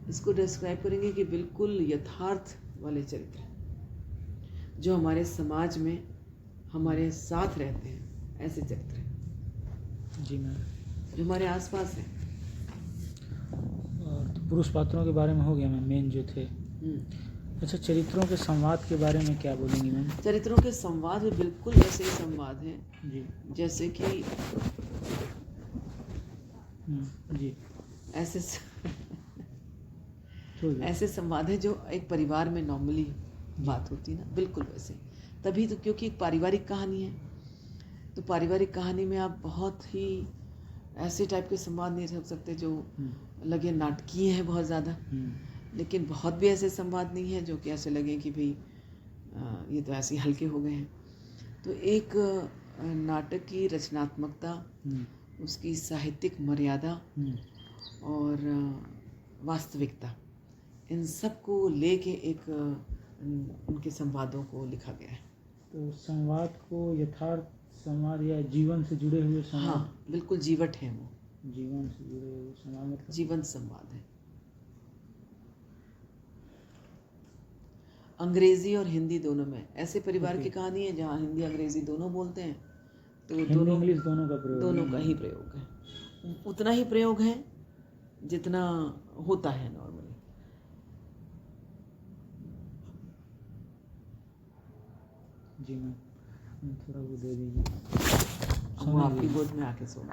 इसको डिस्क्राइब करेंगे कि बिल्कुल यथार्थ वाले चरित्र जो हमारे समाज में हमारे साथ रहते हैं, ऐसे चरित्र हैं। जी मैम। जो हमारे आसपास हैं। और तो पुरुष पात्रों के बारे में हो गया मैम, मेन जो थे। अच्छा, चरित्रों के संवाद के बारे में क्या बोलेंगी मैम? चरित्रों के संवाद में बिल्कुल वैसे ही संवाद हैं जी। जैसे कि जी ऐसे संवाद है जो एक परिवार में नॉर्मली बात होती है ना, बिल्कुल वैसे। तभी तो, क्योंकि एक पारिवारिक कहानी है, तो पारिवारिक कहानी में आप बहुत ही ऐसे टाइप के संवाद नहीं रख सकते जो लगे नाटकीय है बहुत ज़्यादा, लेकिन बहुत भी ऐसे संवाद नहीं है जो कि ऐसे लगे कि भाई ये तो ऐसे हल्के हो गए हैं। तो एक नाटक की रचनात्मकता, उसकी साहित्यिक मर्यादा और वास्तविकता, इन सब को लेके एक उनके संवादों को लिखा गया है। तो संवाद को यथार्थ संवाद या जीवन से जुड़े हुए संवाद? हाँ, बिल्कुल जीवट है वो, जीवन से जुड़े हुए संवाद, मतलब जीवंत संवाद है। अंग्रेजी और हिंदी दोनों में, ऐसे परिवार की कहानी है जहाँ हिंदी अंग्रेजी दोनों बोलते हैं, तो दोनों, इंग्लिश दोनों का प्रयोग, दोनों का ही प्रयोग है। उतना ही प्रयोग है जितना होता है नॉर्मली। जी मैम, थोड़ा वो दे दीजिए। वो आपकी गोद में आके सो।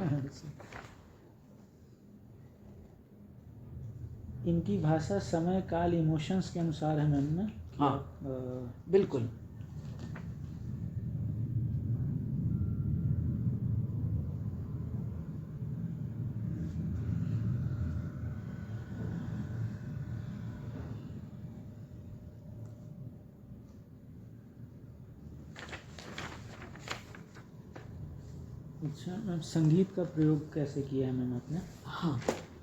इनकी भाषा समय काल इमोशंस के अनुसार है मैम ना? हाँ, बिल्कुल। अच्छा मैम, संगीत का प्रयोग कैसे किया है मैम आपने? हाँ,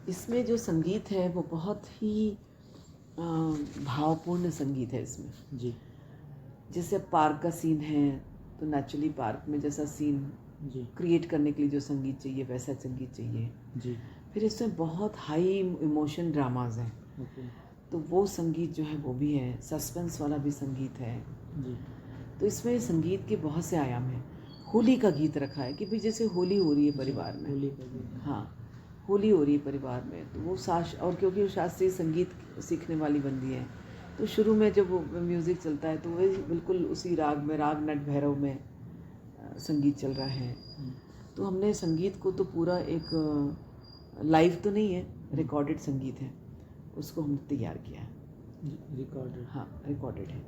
इसमें जो संगीत है वो बहुत ही भावपूर्ण संगीत है इसमें। जी। जैसे पार्क का सीन है तो नेचुरली पार्क में जैसा सीन जी क्रिएट करने के लिए जो संगीत चाहिए वैसा संगीत चाहिए। जी। फिर इसमें बहुत हाई इमोशन ड्रामाज हैं, ओके। तो वो संगीत जो है वो भी है, सस्पेंस वाला भी संगीत है। जी। तो इसमें संगीत के बहुत से आयाम हैं। होली का गीत रखा है कि भाई जैसे होली हो रही है परिवार में, होली का गीत। हाँ, होली हो रही है परिवार में, तो वो और क्योंकि वो शास्त्रीय संगीत सीखने वाली बंदी है, तो शुरू में जब वो म्यूज़िक चलता है तो वही बिल्कुल उसी राग में, राग नट भैरव में संगीत चल रहा है। तो हमने संगीत को तो पूरा एक लाइव तो नहीं है, रिकॉर्डेड संगीत है, उसको हमने तैयार किया है। रिकॉर्डेड? हाँ, रिकॉर्डेड है।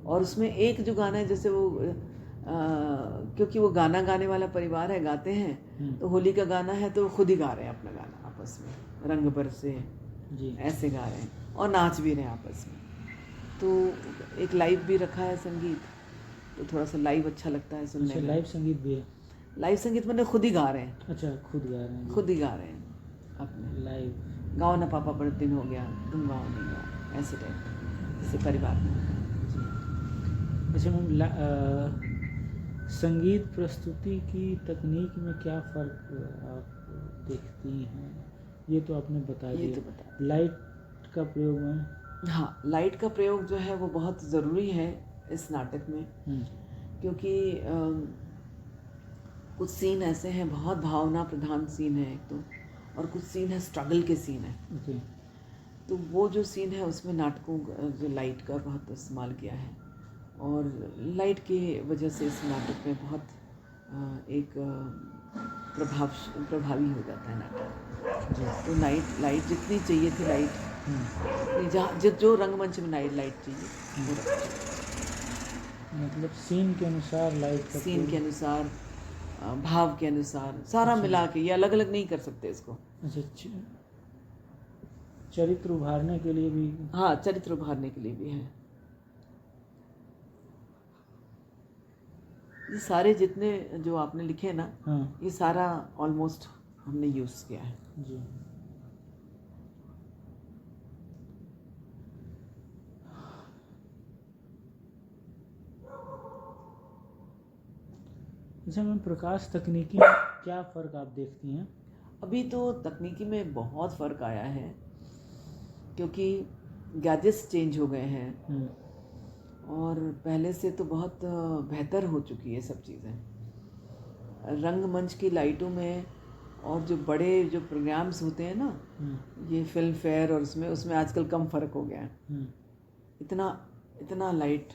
और उसमें एक जो गाना है, जैसे वो क्योंकि वो गाना गाने वाला परिवार है, गाते हैं, तो होली का गाना है तो खुद ही गा रहे हैं अपना गाना आपस में, रंग बरसे जी। ऐसे गा रहे हैं और नाच भी रहे हैं आपस में। तो एक लाइव भी रखा है संगीत, तो थोड़ा सा लाइव अच्छा लगता है सुनने में। लाइव संगीत भी है? लाइव संगीत मैंने खुद ही गा रहे हैं। अच्छा, खुद गा रहे हैं? खुद ही गा रहे हैं अपने। लाइव गाओ ना पापा बड़े दिन हो गया, तुम गाओ नहीं गाओ, ऐसे टाइप, जैसे परिवार में। अच्छा मैम, संगीत प्रस्तुति की तकनीक में क्या फ़र्क आप देखती हैं? ये तो आपने बता ये दिया। तो बता। लाइट का प्रयोग में? हाँ, लाइट का प्रयोग जो है वो बहुत ज़रूरी है इस नाटक में, क्योंकि कुछ सीन ऐसे हैं, बहुत भावना प्रधान सीन है एक तो, और कुछ सीन है स्ट्रगल के सीन है। ओके। तो वो जो सीन है उसमें नाटकों जो लाइट का बहुत इस्तेमाल किया है, और लाइट की वजह से इस नाटक में बहुत एक प्रभावी हो जाता है नाटक। तो लाइट जितनी चाहिए थी, लाइट जहाँ जो रंगमंच में लाइट चाहिए वो रखा। मतलब सीन के अनुसार लाइट का सीन के अनुसार, भाव के अनुसार, सारा मिला के, ये अलग अलग नहीं कर सकते इसको। अच्छा, चरित्र उभारने के लिए भी? हाँ, चरित्र उभारने के लिए भी है। ये सारे जितने जो आपने लिखे हैं ना, हाँ ये सारा ऑलमोस्ट हमने यूज़ किया है। जी। अच्छा मैम, प्रकाश तकनीकी में क्या फ़र्क आप देखती हैं? अभी तो तकनीकी में बहुत फ़र्क आया है, क्योंकि गैजेट्स चेंज हो गए हैं, और पहले से तो बहुत बेहतर हो चुकी है सब चीज़ें। रंगमंच की लाइटों में, और जो बड़े जो प्रोग्राम्स होते हैं ना, ये फिल्म फेयर, और उसमें आजकल कम फ़र्क हो गया है। इतना लाइट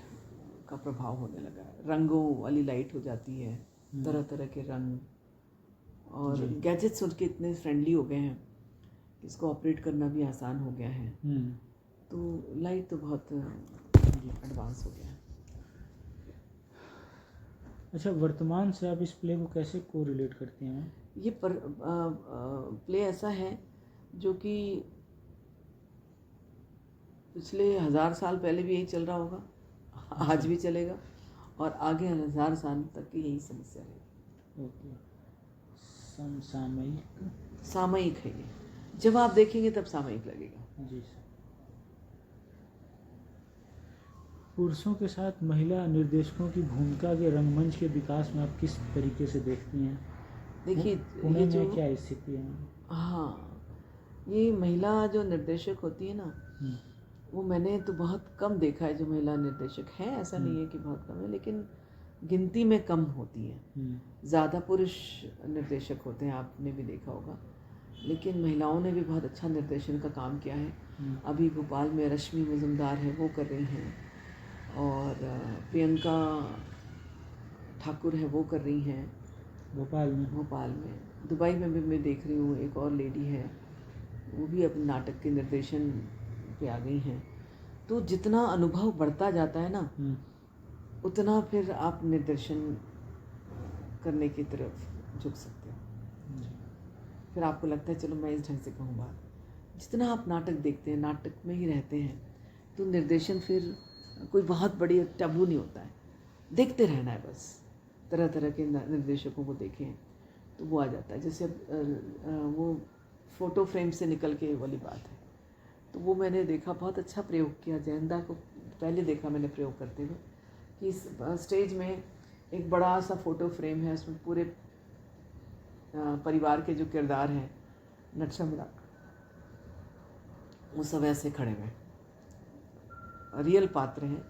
का प्रभाव होने लगा है, रंगों वाली लाइट हो जाती है, तरह तरह के रंग, और गैजेट्स उनके इतने फ्रेंडली हो गए हैं, इसको ऑपरेट करना भी आसान हो गया है। तो लाइट तो बहुत एडवांस हो गया है। अच्छा, वर्तमान से आप इस प्ले को कैसे को रिलेट करते हैं? ये प्ले ऐसा है जो कि पिछले 1000 साल पहले भी यही चल रहा होगा, आज भी चलेगा, और आगे 1000 साल तक की यही समस्या रहेगी। ओके। समसामयिक? सामयिक है ये, जब आप देखेंगे तब सामयिक लगेगा। जी सर। पुरुषों के साथ महिला निर्देशकों की भूमिका के रंगमंच के विकास में आप किस तरीके से देखती हैं? देखिए, पुणे में क्या स्थिति है? हाँ, ये महिला जो निर्देशक होती है ना, वो मैंने तो बहुत कम देखा है जो महिला निर्देशक हैं। ऐसा नहीं है कि बहुत कम है, लेकिन गिनती में कम होती है। ज़्यादा पुरुष निर्देशक होते हैं, आपने भी देखा होगा, लेकिन महिलाओं ने भी बहुत अच्छा निर्देशन का काम किया है। अभी भोपाल में रश्मि मजुमदार है, वो कर रही हैं, और प्रियंका ठाकुर है, वो कर रही हैं भोपाल में। दुबई में भी मैं देख रही हूँ, एक और लेडी है, वो भी अपने नाटक के निर्देशन पे आ गई हैं। तो जितना अनुभव बढ़ता जाता है ना, उतना फिर आप निर्देशन करने की तरफ झुक सकते हो। फिर आपको लगता है चलो मैं इस ढंग से कहूँ बात। जितना आप नाटक देखते हैं, नाटक में ही रहते हैं, तो निर्देशन फिर कोई बहुत बड़ी टैबू नहीं होता है, देखते रहना है बस। तरह तरह के निर्देशकों को देखें तो वो आ जाता है। जैसे वो फ़ोटो फ्रेम से निकल के वाली बात है, तो वो मैंने देखा, बहुत अच्छा प्रयोग किया। जयंदा को पहले देखा मैंने प्रयोग करते हुए, कि स्टेज में एक बड़ा सा फ़ोटो फ्रेम है, उसमें पूरे परिवार के जो किरदार हैं, नक्शा मिला, वो सब ऐसे खड़े हुए, रियल पात्र हैं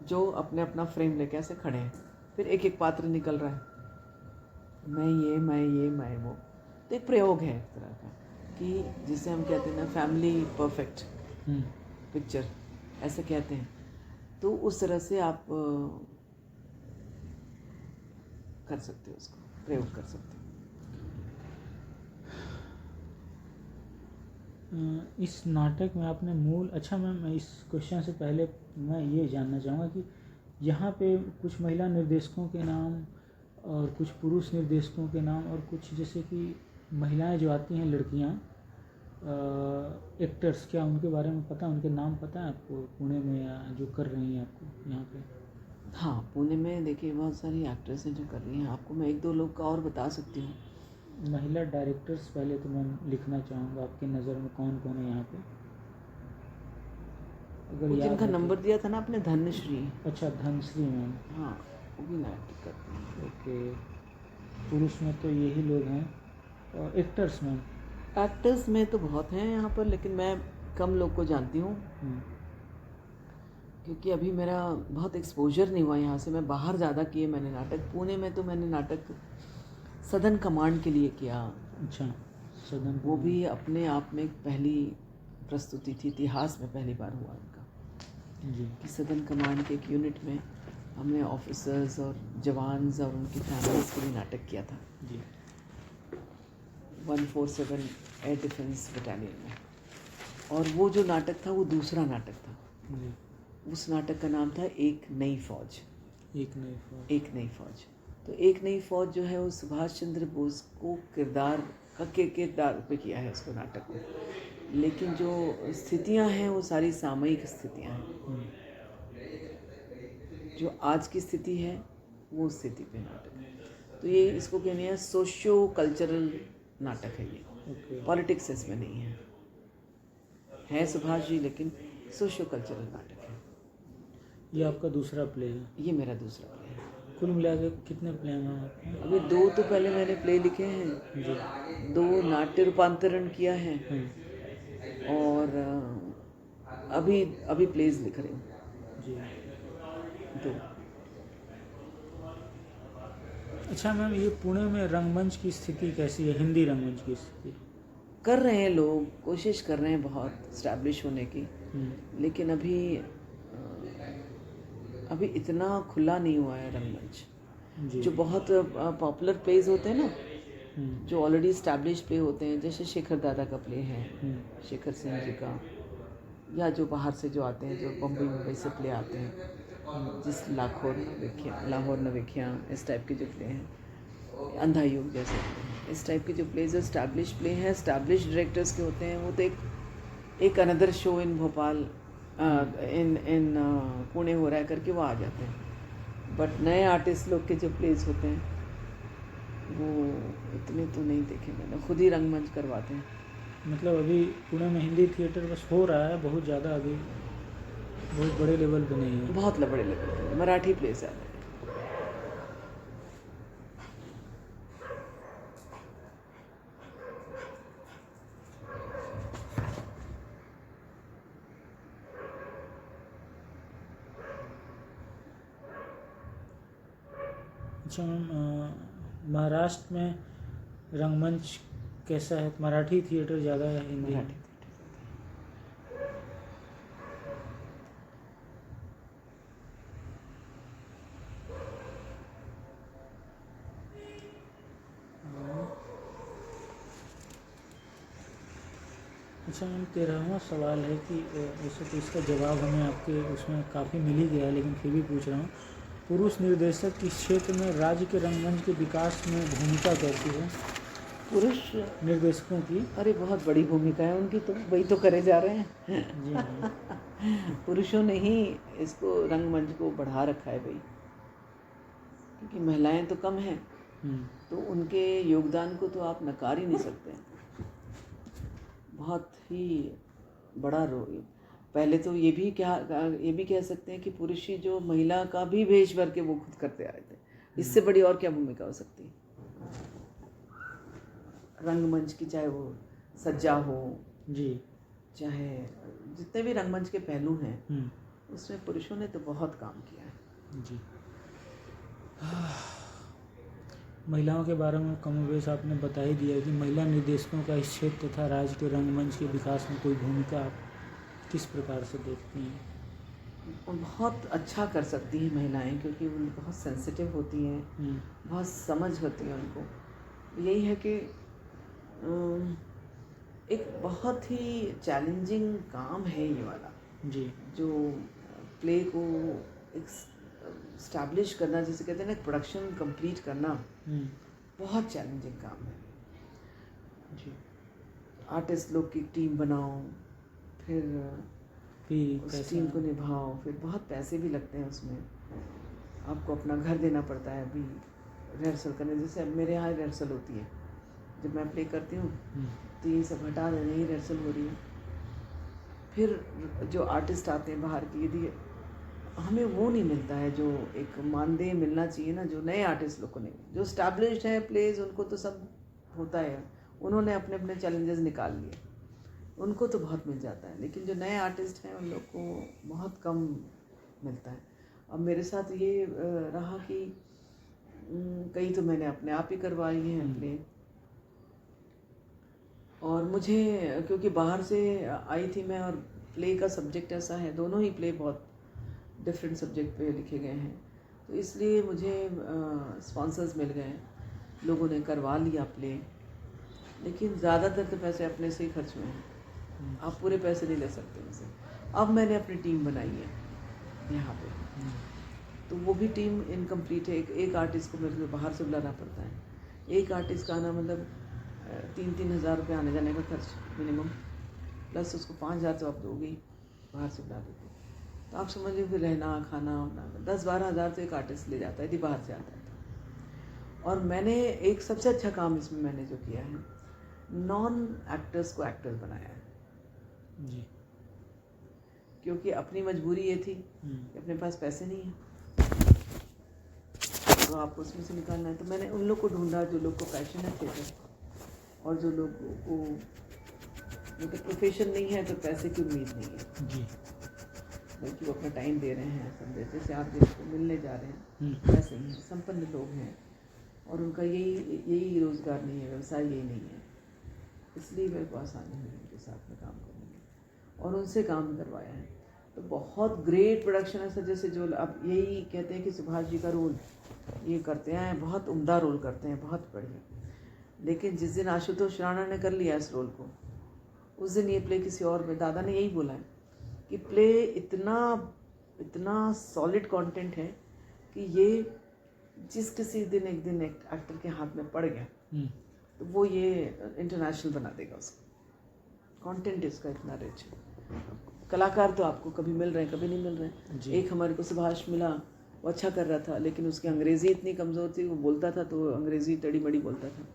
जो अपने अपना फ्रेम लेके ऐसे खड़े हैं। फिर एक एक पात्र निकल रहा है, मैं वो। तो एक प्रयोग है एक तरह का, कि जिसे हम कहते हैं ना फैमिली परफेक्ट पिक्चर, ऐसा कहते हैं। तो उस तरह से आप कर सकते हो, उसको प्रयोग कर सकते हो। इस नाटक में आपने मूल, अच्छा मैम इस क्वेश्चन से पहले मैं ये जानना चाहूँगा कि यहाँ पे कुछ महिला निर्देशकों के नाम और कुछ पुरुष निर्देशकों के नाम और कुछ जैसे कि महिलाएं जो आती हैं, लड़कियाँ एक्टर्स, क्या उनके बारे में पता, उनके नाम पता है आपको पुणे में या जो कर रही हैं आपको यहाँ पे? हाँ, पुणे में देखिए बहुत सारी एक्ट्रेस हैं जो कर रही हैं। आपको मैं 1-2 लोग का और बता सकती हूँ। महिला डायरेक्टर्स पहले तो मैं लिखना चाहूँगा, आपकी नज़र में कौन कौन है यहाँ पे, अगर वो याद जिनका है तो? नंबर दिया था ना आपने, धनश्री। अच्छा, धनश्री मैम। हाँ, वो भी नाटक करती हैं। ओके, पुरुष में तो यही लोग हैं। और एक्टर्स मैम? एक्टर्स में तो बहुत हैं यहाँ पर, लेकिन मैं कम लोग को जानती हूँ क्योंकि अभी मेरा बहुत एक्सपोजर नहीं हुआ यहाँ से। मैं बाहर ज़्यादा किए मैंने नाटक। पुणे में तो मैंने नाटक सदन कमांड के लिए किया। अच्छा, सदन, वो भी अपने आप में एक पहली प्रस्तुति थी, इतिहास में पहली बार हुआ उनका जी कि सदन कमांड के एक यूनिट में हमने ऑफिसर्स और जवान्स और उनकी फैमिलीज के लिए नाटक किया था जी 147 एयर डिफेंस बटालियन में। और वो जो नाटक था वो दूसरा नाटक था। जी। उस नाटक का नाम था एक नई फौज। एक नई फौज। एक नई फौज। तो एक नई फौज जो है वो सुभाष चंद्र बोस को किरदार पे किया है उसको, नाटक को। लेकिन जो स्थितियां हैं वो सारी सामयिक स्थितियां हैं। जो आज की स्थिति है वो स्थिति पे नाटक है। तो ये इसको कहने हैं सोशियो कल्चरल नाटक है ये। पॉलिटिक्स इसमें नहीं है सुभाष जी, लेकिन सोशियो कल्चरल नाटक है। ये आपका दूसरा प्ले है? ये मेरा दूसरा प्ले है। कुल मिला के कितने प्ले हैं आपके? अभी 2 तो पहले मैंने प्ले लिखे हैं जी। 2 नाट्य रूपांतरण किया है और अभी प्लेज लिख रही हूँ जी। 2। अच्छा मैम, ये पुणे में रंगमंच की स्थिति कैसी है, हिंदी रंगमंच की स्थिति? कर रहे हैं लोग, कोशिश कर रहे हैं बहुत स्टैब्लिश होने की, लेकिन अभी इतना खुला नहीं हुआ है रंगमंच। जो बहुत पॉपुलर प्लेज होते हैं ना, जो ऑलरेडी स्टैब्लिश प्ले होते हैं, जैसे शेखर दादा का प्ले है, शेखर सिंह जी का, या जो बाहर से जो आते हैं, जो मुंबई से प्ले आते हैं, जिस लाहौर नवेखियाँ, इस टाइप के जो प्ले हैं, अंधा युग जैसे, इस टाइप के जो प्लेज स्टैब्लिश प्ले हैं, स्टैब्लिश डायरेक्टर्स के होते हैं, वो तो एक अनदर शो इन भोपाल इन पुणे हो रहा है करके वो आ जाते हैं। बट नए आर्टिस्ट लोग के जो प्लेज होते हैं वो इतने तो नहीं देखे मैंने, खुद ही रंगमंच करवाते हैं। मतलब अभी पुणे में हिंदी थिएटर बस हो रहा है, बहुत ज़्यादा अभी बहुत बड़े लेवल पे नहीं है। बहुत बड़े लेवल पे मराठी प्लेज ज़्यादा है। अच्छा मैम, महाराष्ट्र में रंगमंच कैसा है? मराठी थिएटर ज़्यादा है, हिंदी? मराठी अच्छा मैम, 13वां सवाल है कि वैसे तो इसका जवाब हमें आपके उसमें काफ़ी मिल ही गया है, लेकिन फिर भी पूछ रहा हूँ, पुरुष निर्देशक किस क्षेत्र में राज्य के रंगमंच के विकास में भूमिका करती है? पुरुष निर्देशकों की? अरे बहुत बड़ी भूमिका है उनकी, तो वही तो करे जा रहे हैं। जी हाँ। पुरुषों ने ही इसको रंगमंच को बढ़ा रखा है भाई, क्योंकि महिलाएं तो कम हैं, तो उनके योगदान को तो आप नकार ही नहीं सकते। बहुत ही बड़ा रोल। पहले तो ये भी कह सकते हैं कि पुरुष ही जो महिला का भी भेष भर के वो खुद करते आए थे। इससे बड़ी और क्या भूमिका हो सकती है रंगमंच की, चाहे वो सज्जा हो जी, चाहे जितने भी रंगमंच के पहलू हैं, उसमें पुरुषों ने तो बहुत काम किया है। जी। महिलाओं के बारे में कमोबेश आपने बता ही दिया कि महिला निर्देशकों का इस क्षेत्र तथा राज्य के रंगमंच के विकास में कोई भूमिका आप किस प्रकार से देखती हैं? बहुत अच्छा कर सकती हैं महिलाएं, क्योंकि वो बहुत सेंसिटिव होती हैं, बहुत समझ होती है उनको। यही है कि एक बहुत ही चैलेंजिंग काम है ये वाला, जी जो प्ले को स्टैब्लिश करना, जिसे कहते हैं ना प्रोडक्शन कंप्लीट करना, बहुत चैलेंजिंग काम है जी। आर्टिस्ट लोग की टीम बनाओ, फिर उस टीम को निभाओ, फिर बहुत पैसे भी लगते हैं उसमें, आपको अपना घर देना पड़ता है अभी रिहर्सल करने। जैसे अब मेरे यहाँ रिहर्सल होती है, जब मैं प्ले करती हूँ तो ये सब हटा देना, ही रिहर्सल हो रही है। फिर जो आर्टिस्ट आते हैं बाहर के, यदि हमें वो नहीं मिलता है जो एक मानदेय मिलना चाहिए ना, जो नए आर्टिस्ट लोग को नहीं, जो स्टैब्लिश्ड है प्लेज उनको तो सब होता है, उन्होंने अपने अपने चैलेंजेस निकाल लिए, उनको तो बहुत मिल जाता है, लेकिन जो नए आर्टिस्ट हैं उन लोग को बहुत कम मिलता है। अब मेरे साथ ये रहा कि कई तो मैंने अपने आप ही करवाई हैं प्ले, और मुझे क्योंकि बाहर से आई थी मैं, और प्ले का सब्जेक्ट ऐसा है, दोनों ही प्ले बहुत डिफरेंट सब्जेक्ट पे लिखे गए हैं, तो इसलिए मुझे स्पॉन्सर्स मिल गए, लोगों ने करवा लिया प्ले, लेकिन ज़्यादातर तो पैसे अपने से ही खर्च हुए हैं, आप पूरे पैसे नहीं ले सकते उनसे। अब मैंने अपनी टीम बनाई है यहाँ पे, तो वो भी टीम इनकम्प्लीट है। एक आर्टिस्ट को मेरे को बाहर से बुलाना पड़ता है, एक आर्टिस्ट का आना मतलब 3-3 हज़ार रुपये आने जाने का खर्च मिनिमम, प्लस उसको 5,000 तो आप दोगे ही बाहर से बुला देते, तो आप समझ लीजिए फिर रहना खाना 10-12 हज़ार तो एक आर्टिस्ट ले जाता है यदि बाहर से आता है तो। और मैंने एक सबसे अच्छा काम इसमें मैंने जो किया है, नॉन एक्टर्स को एक्टर्स बनाया है जी, क्योंकि अपनी मजबूरी ये थी कि अपने पास पैसे नहीं है, तो आपको उसमें से निकालना है। तो मैंने उन लोग को ढूंढा जो लोग को पैशन है थिएटर, और जो लोग को मतलब प्रोफेशन नहीं है तो पैसे की उम्मीद नहीं है जी, बल्कि वो अपना टाइम दे रहे हैं, समझे जैसे आप जिसको मिलने जा रहे हैं वैसे ही हैं, संपन्न लोग हैं, और उनका यही रोज़गार नहीं है, व्यवसाय यही नहीं है, इसलिए मेरे को आसानी हुई उनके साथ में काम करने में, और उनसे काम करवाया है। तो बहुत ग्रेट प्रोडक्शन है सर, जैसे जो अब यही कहते हैं कि सुभाष जी का रोल ये करते हैं, बहुत उम्दा रोल करते हैं, बहुत बढ़िया, लेकिन जिस दिन आशुतोष राणा ने कर लिया इस रोल को, उस दिन ये प्ले किसी और में, दादा ने यही बोला है कि प्ले इतना सॉलिड कंटेंट है कि ये जिस किसी दिन एक दिन एक्टर के हाथ में पड़ गया तो वो ये इंटरनेशनल बना देगा उसको, कंटेंट इसका इतना रिच है। कलाकार तो आपको कभी मिल रहे हैं कभी नहीं मिल रहे हैं। एक हमारे को सुभाष मिला, वो अच्छा कर रहा था, लेकिन उसकी अंग्रेज़ी इतनी कमज़ोर थी, वो बोलता था तो अंग्रेज़ी टेढ़ी मेढ़ी बोलता था,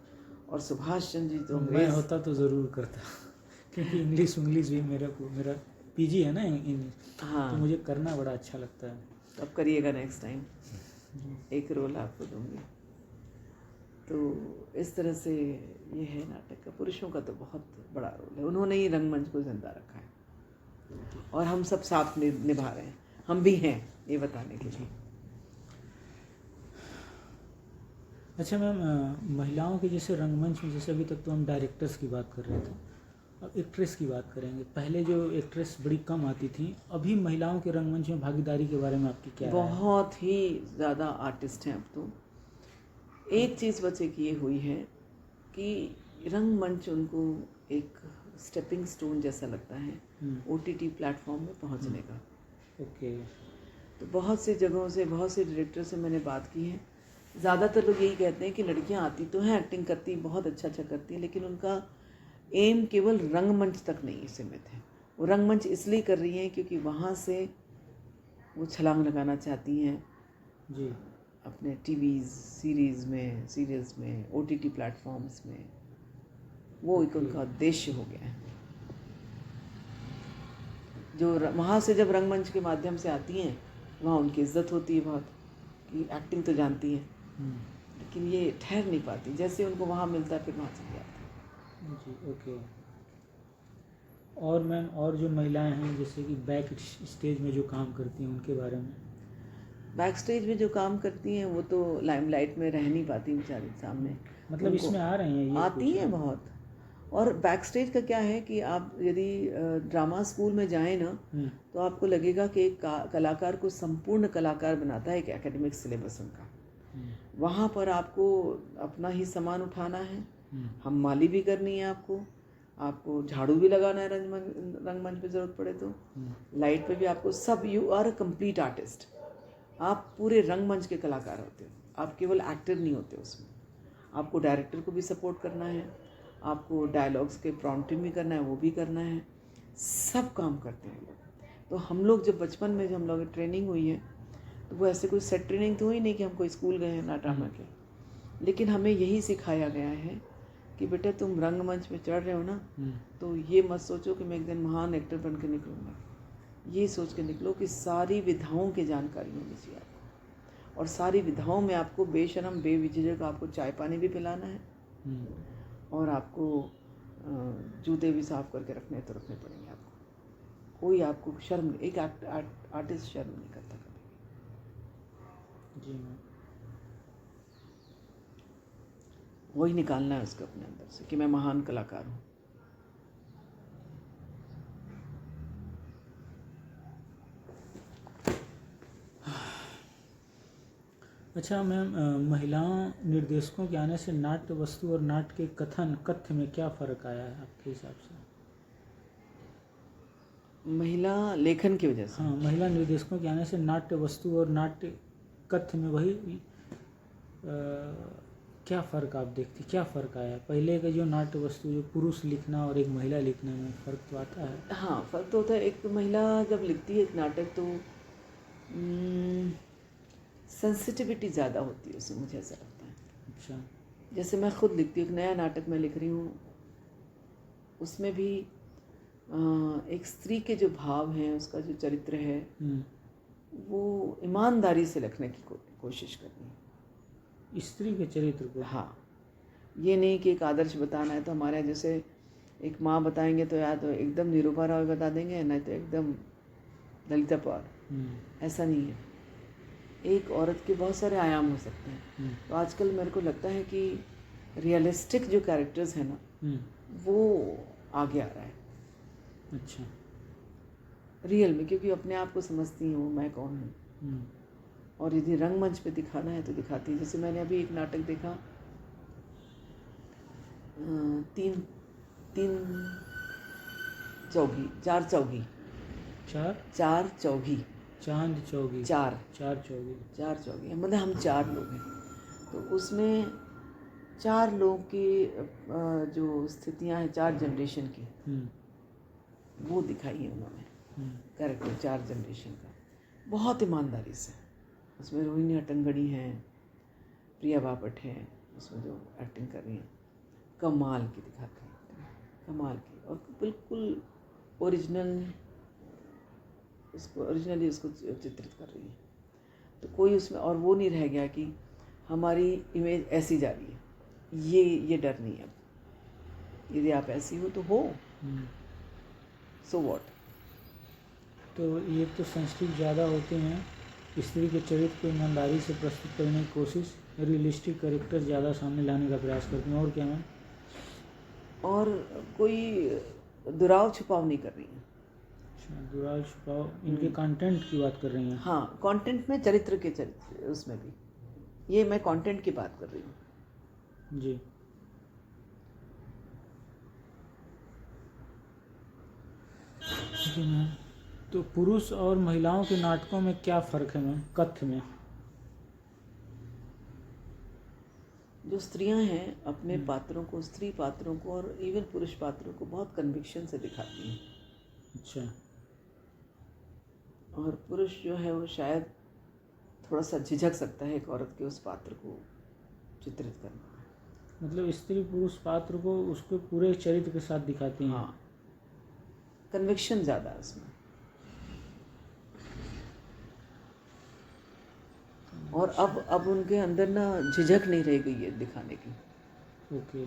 और सुभाष चंद्र जी तो मैं होता तो ज़रूर करता क्योंकि इंग्लिश भी मेरा पीजी है ना इंग्लिश, हाँ, तो मुझे करना बड़ा अच्छा लगता है। तो अब करिएगा नेक्स्ट टाइम, एक रोल आपको दूंगी। तो इस तरह से ये है नाटक का, पुरुषों का तो बहुत बड़ा रोल है, उन्होंने ही रंगमंच को जिंदा रखा है, और हम सब साथ निभा रहे हैं, हम भी हैं ये बताने के लिए। अच्छा मैम, महिलाओं के जैसे रंगमंच में, जैसे अभी तक तो हम डायरेक्टर्स की बात कर रहे थे, अब एक्ट्रेस की बात करेंगे। पहले जो एक्ट्रेस बड़ी कम आती थी, अभी महिलाओं के रंगमंच में भागीदारी के बारे में आपकी क्या राय है? बहुत ही ज़्यादा आर्टिस्ट हैं अब तो। एक चीज़ बस एक ये हुई है कि रंगमंच उनको एक स्टेपिंग स्टोन जैसा लगता है OTT प्लेटफॉर्म में पहुंचने का। ओके। तो बहुत से जगहों से, बहुत से डायरेक्टर से मैंने बात की है, ज़्यादातर लोग यही कहते हैं कि लड़कियां आती तो हैं, एक्टिंग करती, बहुत अच्छा करती हैं, लेकिन उनका एम केवल रंगमंच तक नहीं सीमित है। वो रंगमंच इसलिए कर रही हैं क्योंकि वहाँ से वो छलांग लगाना चाहती हैं जी, अपने टीवी सीरीज़ में OTT प्लेटफॉर्म्स में, वो एक उनका उद्देश्य हो गया है। जो वहाँ से जब रंगमंच के माध्यम से आती हैं, वहाँ उनकी इज्जत होती है बहुत, कि एक्टिंग तो जानती हैं, लेकिन ये ठहर नहीं पाती, जैसे उनको वहाँ मिलता है फिर वहाँ चली जाती है। जी, ओके। और मैम, और जो महिलाएं हैं जैसे कि बैक स्टेज में जो काम करती हैं, उनके बारे में? बैक स्टेज में जो काम करती हैं वो तो लाइमलाइट में रह नहीं पाती बेचारी सामने, मतलब इसमें आ रही हैं ये आती हैं बहुत, और बैक स्टेज का क्या है कि आप यदि ड्रामा स्कूल में जाएं ना, तो आपको लगेगा कि एक कलाकार को संपूर्ण कलाकार बनाता है एक एकेडमिक सिलेबस उनका। वहाँ पर आपको अपना ही सामान उठाना है, हम माली भी करनी है आपको झाड़ू भी लगाना है रंगमंच पे ज़रूरत पड़े तो, लाइट पे भी आपको, सब, you are a complete artist. आप पूरे रंगमंच के कलाकार होते हो, आप केवल एक्टर नहीं होते उसमें। आपको डायरेक्टर को भी सपोर्ट करना है, आपको डायलॉग्स के प्रॉम्प्टिंग भी करना है, वो भी करना है, सब काम करते हैं लोग। तो हम लोग जब बचपन में जब हम लोग ट्रेनिंग हुई है, तो वो ऐसे कोई सेट ट्रेनिंग तो हुई नहीं कि हम कोई स्कूल गए हैं ना ड्रामा के, लेकिन हमें यही सिखाया गया है कि बेटा तुम रंगमंच पे चढ़ रहे हो ना, तो ये मत सोचो कि मैं एक दिन महान एक्टर बन के निकलूँगा। ये सोच के निकलो कि सारी विधाओं की जानकारी होनी चाहिए आपको, और सारी विधाओं में आपको बेशर्म बेझिझक आपको चाय पानी भी पिलाना है, और आपको जूते भी साफ करके रखने तो रखने पड़ेंगे आपको। कोई आपको शर्म, एक आर्टिस्ट शर्म नहीं करता कभी। जी मैम। वही निकालना है उसको अपने अंदर से कि मैं महान कलाकार हूँ। अच्छा मैम, महिला निर्देशकों के आने से नाट्य वस्तु और नाट्य के कथ्य में क्या फ़र्क आया है आपके हिसाब से? महिला लेखन की वजह से? हाँ, महिला निर्देशकों के आने से नाट्य वस्तु और नाट्य कथ्य में वही क्या फ़र्क आप देखती, क्या फ़र्क आया? पहले का जो नाट्य वस्तु जो पुरुष लिखना और एक महिला लिखने में फ़र्क तो आता है। हाँ, फ़र्क तो होता है। एक तो महिला जब लिखती है एक नाटक तो सेंसिटिविटी ज़्यादा होती है उसमें, मुझे ऐसा लगता है। अच्छा। जैसे मैं खुद लिखती हूँ, एक नया नाटक मैं लिख रही हूँ, उसमें भी एक स्त्री के जो भाव हैं, उसका जो चरित्र है, वो ईमानदारी से लिखने की कोशिश करनी है। स्त्री के चरित्र को? हाँ, ये नहीं कि एक आदर्श बताना है तो हमारे यहाँ जैसे एक माँ बताएंगे तो या तो एकदम निरूपा राव बता देंगे, नहीं तो एकदम ललिता पवार। ऐसा नहीं है, एक औरत के बहुत सारे आयाम हो सकते हैं। तो आजकल मेरे को लगता है कि रियलिस्टिक जो कैरेक्टर्स हैं ना, वो आगे आ रहा है। अच्छा। रियल में, क्योंकि अपने आप को समझती हूँ मैं कौन हूँ, और यदि रंगमंच पे दिखाना है तो दिखाती है। जैसे मैंने अभी एक नाटक देखा, चार चौगी, मतलब हम 4 लोग हैं। तो उसमें 4 लोगों की जो स्थितियाँ हैं 4 जनरेशन की, वो दिखाई है उन्होंने, कैरेक्टर 4 जनरेशन का, बहुत ईमानदारी से। उसमें रोहिणी हट्टंगड़ी हैं, प्रिया बापट हैं, उसमें जो एक्टिंग कर रही हैं, कमाल की दिखाती हैं, कमाल की, और बिल्कुल ओरिजिनली उसको चित्रित कर रही है। तो कोई उसमें और वो नहीं रह गया कि हमारी इमेज ऐसी जा रही है, ये डर नहीं है। यदि आप ऐसी हो तो हो, सो व्हाट। तो ये तो संस्कृत ज़्यादा होते हैं, स्त्री के चरित्र को ईमानदारी से प्रस्तुत करने की कोशिश, रियलिस्टिक कैरेक्टर ज़्यादा सामने लाने का प्रयास करती हैं, और क्या मैम? और कोई दुराव छुपाव नहीं कर रही है। अच्छा, दुराव छुपाव, इनके कंटेंट की बात कर रही हैं? हाँ, कंटेंट में चरित्र उसमें भी, ये मैं कंटेंट की बात कर रही हूँ। जी। जी मैम, तो पुरुष और महिलाओं के नाटकों में क्या फ़र्क है मैम कथ्य में? जो स्त्रियां हैं अपने पात्रों को, स्त्री पात्रों को और इवन पुरुष पात्रों को बहुत कन्विक्शन से दिखाती हैं। अच्छा। और पुरुष जो है वो शायद थोड़ा सा झिझक सकता है एक औरत के उस पात्र को चित्रित करने में। मतलब स्त्री पुरुष पात्र को उसके पूरे चरित्र के साथ दिखाती हैं? हाँ, कन्विक्शन ज़्यादा है उसमें, और अब उनके अंदर ना झिझक नहीं रह गई है दिखाने की। ओके।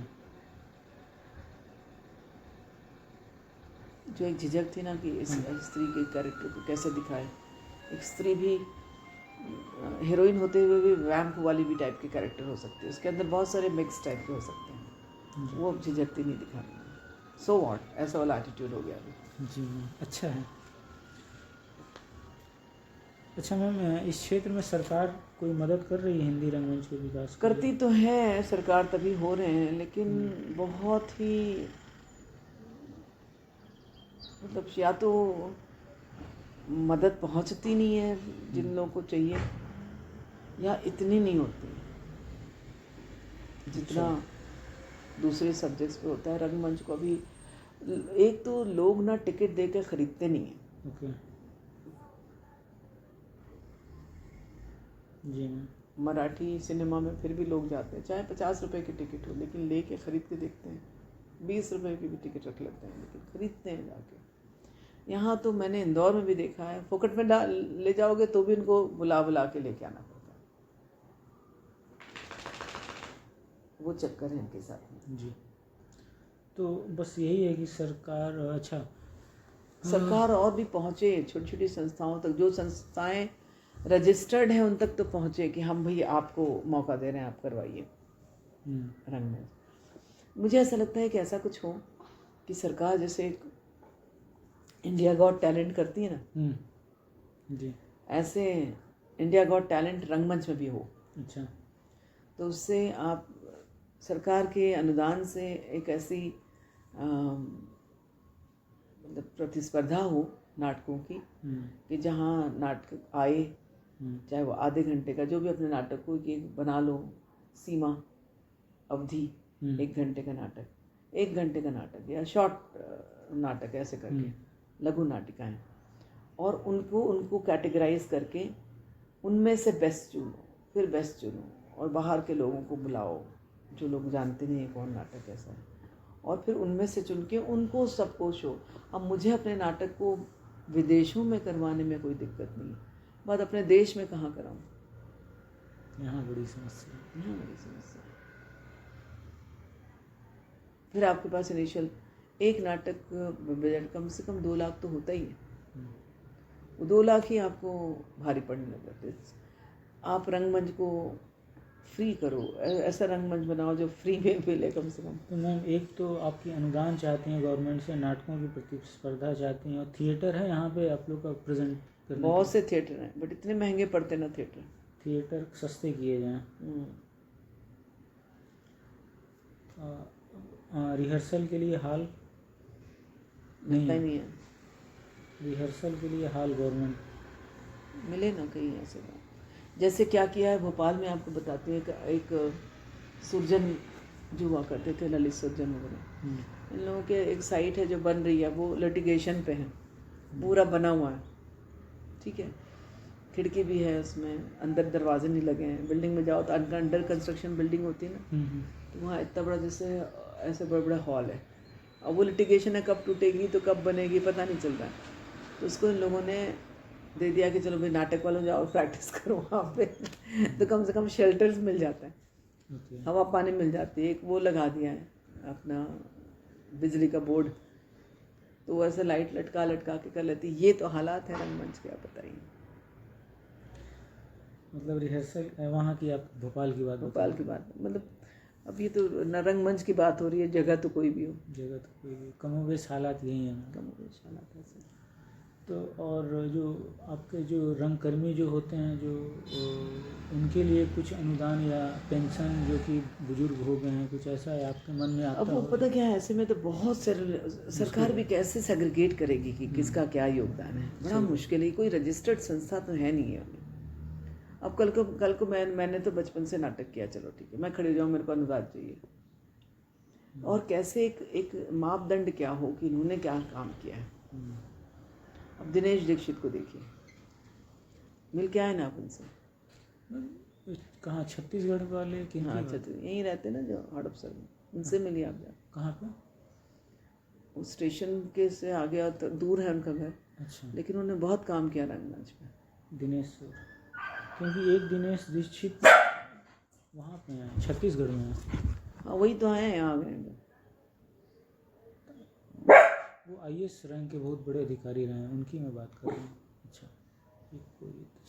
जो एक झिझक थी ना कि इस स्त्री के कैरेक्टर को कैसे दिखाए, एक स्त्री भी हीरोइन होते हुए भी वैम्प वाली भी टाइप के कैरेक्टर हो सकते हैं, उसके अंदर बहुत सारे मिक्स टाइप के हो सकते हैं, वो अब झिझकती नहीं दिखाने में। सो व्हाट, ऐसा वाला एटीट्यूड हो गया अभी। जी मैम, अच्छा है। अच्छा मैम, इस क्षेत्र में सरकार कोई मदद कर रही है हिंदी रंगमंच के विकास के लिए? करती तो है सरकार, तभी हो रहे हैं, लेकिन बहुत ही मतलब या तो मदद पहुंचती नहीं है जिन लोगों को चाहिए, या इतनी नहीं होती जितना दूसरे सब्जेक्ट्स पे होता है। रंगमंच को अभी एक तो लोग ना टिकट देकर खरीदते नहीं हैं। ओके। जी मैम। मराठी सिनेमा में फिर भी लोग जाते हैं, चाहे 50 रुपए की टिकट हो, लेकिन लेके खरीद के देखते हैं। 20 रुपए की भी टिकट रख लेते हैं, लेकिन खरीदते हैं जाके। यहाँ तो मैंने इंदौर में भी देखा है, फोकट में ले जाओगे तो भी उनको बुला बुला के लेके आना पड़ता है। वो चक्कर है इनके साथ में। जी, तो बस यही है कि सरकार, अच्छा सरकार और भी पहुँचे छोटी छोटी संस्थाओं तक, जो संस्थाएं रजिस्टर्ड हैं उन तक तो पहुँचे कि हम भाई आपको मौका दे रहे हैं, आप करवाइए रंगमंच। मुझे ऐसा लगता है कि ऐसा कुछ हो कि सरकार जैसे इंडिया गॉट टैलेंट करती है ना, जी, ऐसे इंडिया गॉट टैलेंट रंगमंच में भी हो। अच्छा। तो उससे आप सरकार के अनुदान से एक ऐसी मतलब प्रतिस्पर्धा हो नाटकों की कि जहाँ नाटक आए, चाहे वो आधे घंटे का, जो भी अपने नाटक को एक बना लो सीमा अवधि, 1 घंटे का नाटक, 1 घंटे का नाटक या शॉर्ट नाटक ऐसे करके, लघु नाटिकाएं, और उनको कैटेगराइज करके उनमें से बेस्ट चुनो, फिर बेस्ट चुनो, और बाहर के लोगों को बुलाओ जो लोग जानते नहीं है कौन नाटक कैसा है, और फिर उनमें से चुन के उनको सबको शो। अब मुझे अपने नाटक को विदेशों में करवाने में कोई दिक्कत नहीं है, बात अपने देश में कहाँ कराऊँ, यहाँ बड़ी समस्या है। यहाँ बड़ी समस्या है। फिर आपके पास इनिशियल एक नाटक बजट कम से कम 2 लाख तो होता ही है, वो 2 लाख ही आपको भारी पड़ने लग जाते। आप रंगमंच को फ्री करो, ऐसा रंगमंच बनाओ जो फ्री में मिले कम से कम। तो मैम, एक तो आपकी अनुदान चाहती हैं गवर्नमेंट से, नाटकों की प्रतिस्पर्धा चाहती हैं, और थिएटर है यहाँ पे आप लोग का प्रेजेंट करने बहुत से थिएटर हैं, बट इतने महंगे पड़ते ना थिएटर। थिएटर सस्ते किए जाएँ। रिहर्सल के लिए हॉल मिलता ही नहीं है। रिहर्सल के लिए हॉल गवर्नमेंट मिले ना कहीं ऐसे बात। जैसे क्या किया है भोपाल में, आपको बताती हूँ। एक सुरजन जो हुआ करते थे, ललित सुरजन वगैरह, इन लोगों के एक साइट है जो बन रही है, वो लिटिगेशन पे है, पूरा बना हुआ है, ठीक है, खिड़की भी है उसमें, अंदर दरवाजे नहीं लगे हैं। बिल्डिंग में जाओ तो अंडर कंस्ट्रक्शन बिल्डिंग होती है ना, तो वहाँ इतना बड़ा जैसे ऐसे बड़ा बड़ा हॉल है। अब वो लिटिगेशन है, कब टूटेगी तो कब बनेगी पता नहीं चल रहा है। तो उसको इन लोगों ने दे दिया कि चलो भाई नाटक वालों जाओ प्रैक्टिस करो वहाँ पे। तो कम से कम शेल्टर्स मिल जाता है, हवा पानी मिल जाती है। एक वो लगा दिया है अपना बिजली का बोर्ड, तो वो ऐसे लाइट लटका लटका के कर लेती। ये तो हालात है रंगमंच के, आप बताइए। मतलब रिहर्सल वहाँ की, आप भोपाल की बात भोपाल की बात, मतलब अब ये तो न रंगमंच की बात हो रही है, जगह तो कोई भी हो, जगह तो कोई भी, कमोबेश हालात यही हैं। कमोबेश हालात ऐसे। तो और जो आपके जो रंगकर्मी जो होते हैं, जो उनके लिए कुछ अनुदान या पेंशन, जो कि बुजुर्ग हो गए हैं, कुछ ऐसा है आपके मन में आता अब वो पता क्या है, ऐसे में तो बहुत सरकार भी कैसे सेग्रीगेट करेगी कि किसका क्या योगदान है, बड़ा मुश्किल है। कोई रजिस्टर्ड संस्था तो है नहीं है अभी। अब कल को मैंने तो बचपन से नाटक किया, चलो ठीक है, मैं खड़ी हो जाऊँ, मेरे को अनुदान चाहिए। और कैसे एक मापदंड क्या हो कि इन्होंने क्या काम किया है। अब दिनेश दीक्षित को देखिए, मिल के आए ना आप उनसे? कहाँ, छत्तीसगढ़ वाले कि? हाँ, यहीं रहते ना जो हड़पसर में, उनसे मिलिए आप जा। कहाँ पे? उस स्टेशन के से आगे तो दूर है उनका घर। अच्छा। लेकिन उन्होंने बहुत काम किया रंगमंच में, दिनेश, क्योंकि एक दिनेश दीक्षित वहाँ पे हैं, छत्तीसगढ़ में है। हाँ, वही तो आए हैं, यहाँ आ गए। वो IAS रैंक के बहुत बड़े अधिकारी रहे हैं, उनकी मैं बात कर रहा हूँ। अच्छा,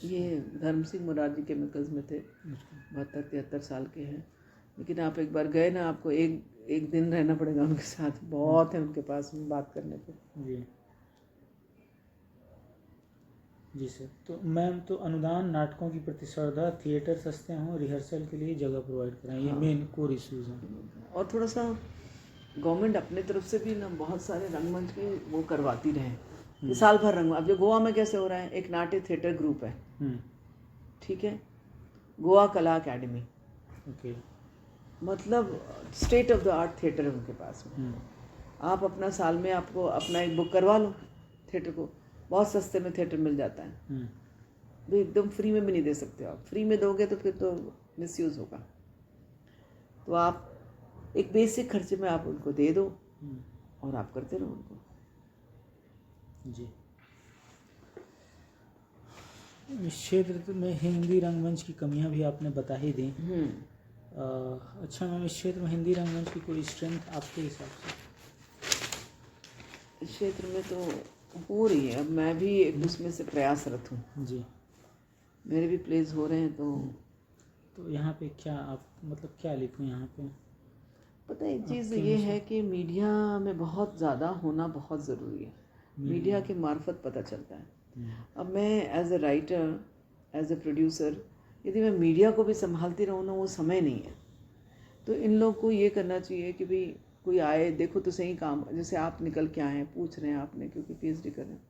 ये धर्म सिंह मुरारजी केमिकल्स में थे, 72-73 साल के हैं। लेकिन आप एक बार गए ना, आपको एक दिन रहना पड़ेगा उनके साथ, बहुत है उनके पास में बात करने को। जी जी सर। तो मैम, तो अनुदान, नाटकों की प्रतिस्पर्धा, थिएटर सस्ते हों, रिहर्सल के लिए जगह प्रोवाइड कराएं, ये मेन कोर इश्यूज हैं। और थोड़ा सा गवर्नमेंट अपने तरफ से भी ना बहुत सारे रंगमंच की वो करवाती रहे, ये साल भर रंग। अब जो गोवा में कैसे हो रहा है, एक नाट्य थिएटर ग्रुप है, ठीक है, गोवा कला अकेडमी, ओके, मतलब state of the art theatre है उनके पास में। आप अपना साल में आपको अपना एक बुक करवा लो थिएटर को, बहुत सस्ते में थिएटर मिल जाता है। भाई एकदम फ्री में भी नहीं दे सकते हो आप, फ्री में दोगे तो फिर तो मिसयूज़ होगा। तो आप एक बेसिक खर्चे में आप उनको दे दो और आप करते रहो उनको। जी। इस क्षेत्र में हिंदी रंगमंच की कमियां भी आपने बता ही दी। अच्छा मैम, इस क्षेत्र में हिंदी रंगमंच की कोई स्ट्रेंथ आपके हिसाब से? इस क्षेत्र में तो हो रही है, अब मैं भी एक उसमें से प्रयासरत हूँ जी। मेरे भी प्लेस हो रहे हैं। तो यहाँ पे क्या आप मतलब क्या लिखूँ यहाँ पे? पता है, एक चीज़ ये है कि मीडिया में बहुत ज़्यादा होना बहुत ज़रूरी है। मीडिया के मार्फत पता चलता है। अब मैं as a writer, as a producer, यदि मैं मीडिया को भी संभालती रहूँ ना, वो समय नहीं है। तो इन लोग को ये करना चाहिए कि भाई कोई आए, देखो तो सही काम, जैसे आप निकल के आए हैं, पूछ रहे हैं आपने क्योंकि PhD कर रहे हैं,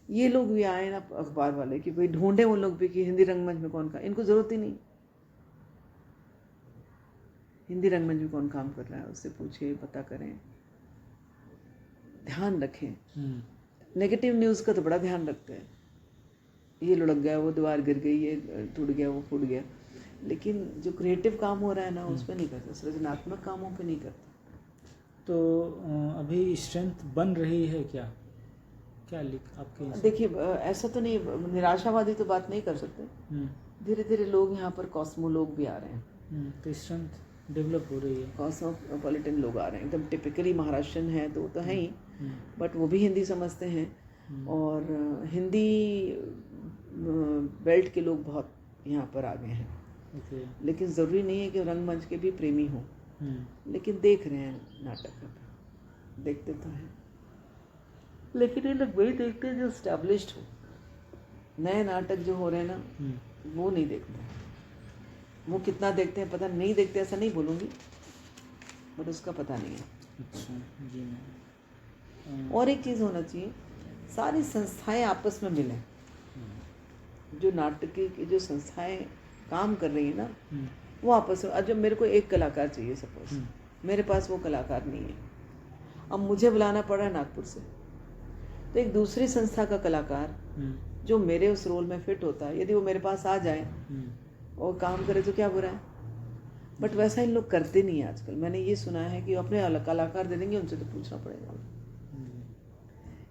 ये लोग भी आए ना अखबार वाले कि भाई ढूंढे वो लोग भी कि हिंदी रंगमंच में कौन काम, इनको ज़रूरत ही नहीं, हिंदी रंगमंच में कौन काम कर रहा है उससे पूछिए, पता करें, ध्यान रखें। नेगेटिव न्यूज़ का तो बड़ा ध्यान रखते हैं, ये लुढ़क गया, वो दीवार गिर गई, ये टूट गया, वो फूट गया, लेकिन जो क्रिएटिव काम हो रहा है ना उस पर नहीं करते, सृजनात्मक कामों पे नहीं करते। तो अभी स्ट्रेंथ बन रही है क्या लिख आपके? देखिए, ऐसा तो नहीं, निराशावादी तो बात नहीं कर सकते। धीरे धीरे लोग यहाँ पर कॉस्मोलोग भी आ रहे हैं, तो स्ट्रेंथ डेवलप हो रही है, कॉस्मोपॉलिटन लोग आ रहे हैं, एकदम टिपिकली महाराष्ट्रन है तो है ही, बट वो भी हिंदी समझते हैं और हिंदी बेल्ट के लोग बहुत यहाँ पर आ गए हैं। लेकिन ज़रूरी नहीं है कि रंगमंच के भी प्रेमी हों, लेकिन देख रहे हैं नाटक, देखते तो हैं, लेकिन ये लोग वही देखते हैं जो एस्टैब्लिश्ड हो। नए नाटक जो हो रहे हैं ना वो नहीं देखते। वो कितना देखते हैं पता नहीं, देखते ऐसा नहीं बोलूँगी, बट उसका पता नहीं है। अच्छा जी। और एक चीज़ होना चाहिए, सारी संस्थाएं आपस में मिलें। जो नाटक की जो संस्थाएं काम कर रही है ना, वो आपस में, जब मेरे को एक कलाकार चाहिए सपोज, मेरे पास वो कलाकार नहीं है, अब मुझे बुलाना पड़ा है नागपुर से, तो एक दूसरी संस्था का कलाकार जो मेरे उस रोल में फिट होता है, यदि वो मेरे पास आ जाए और काम करे तो क्या बुरा है। बट वैसा इन लोग करते नहीं है आजकल। मैंने ये सुना है कि अपने अलग कलाकार दे देंगे, उनसे तो पूछना पड़ेगा।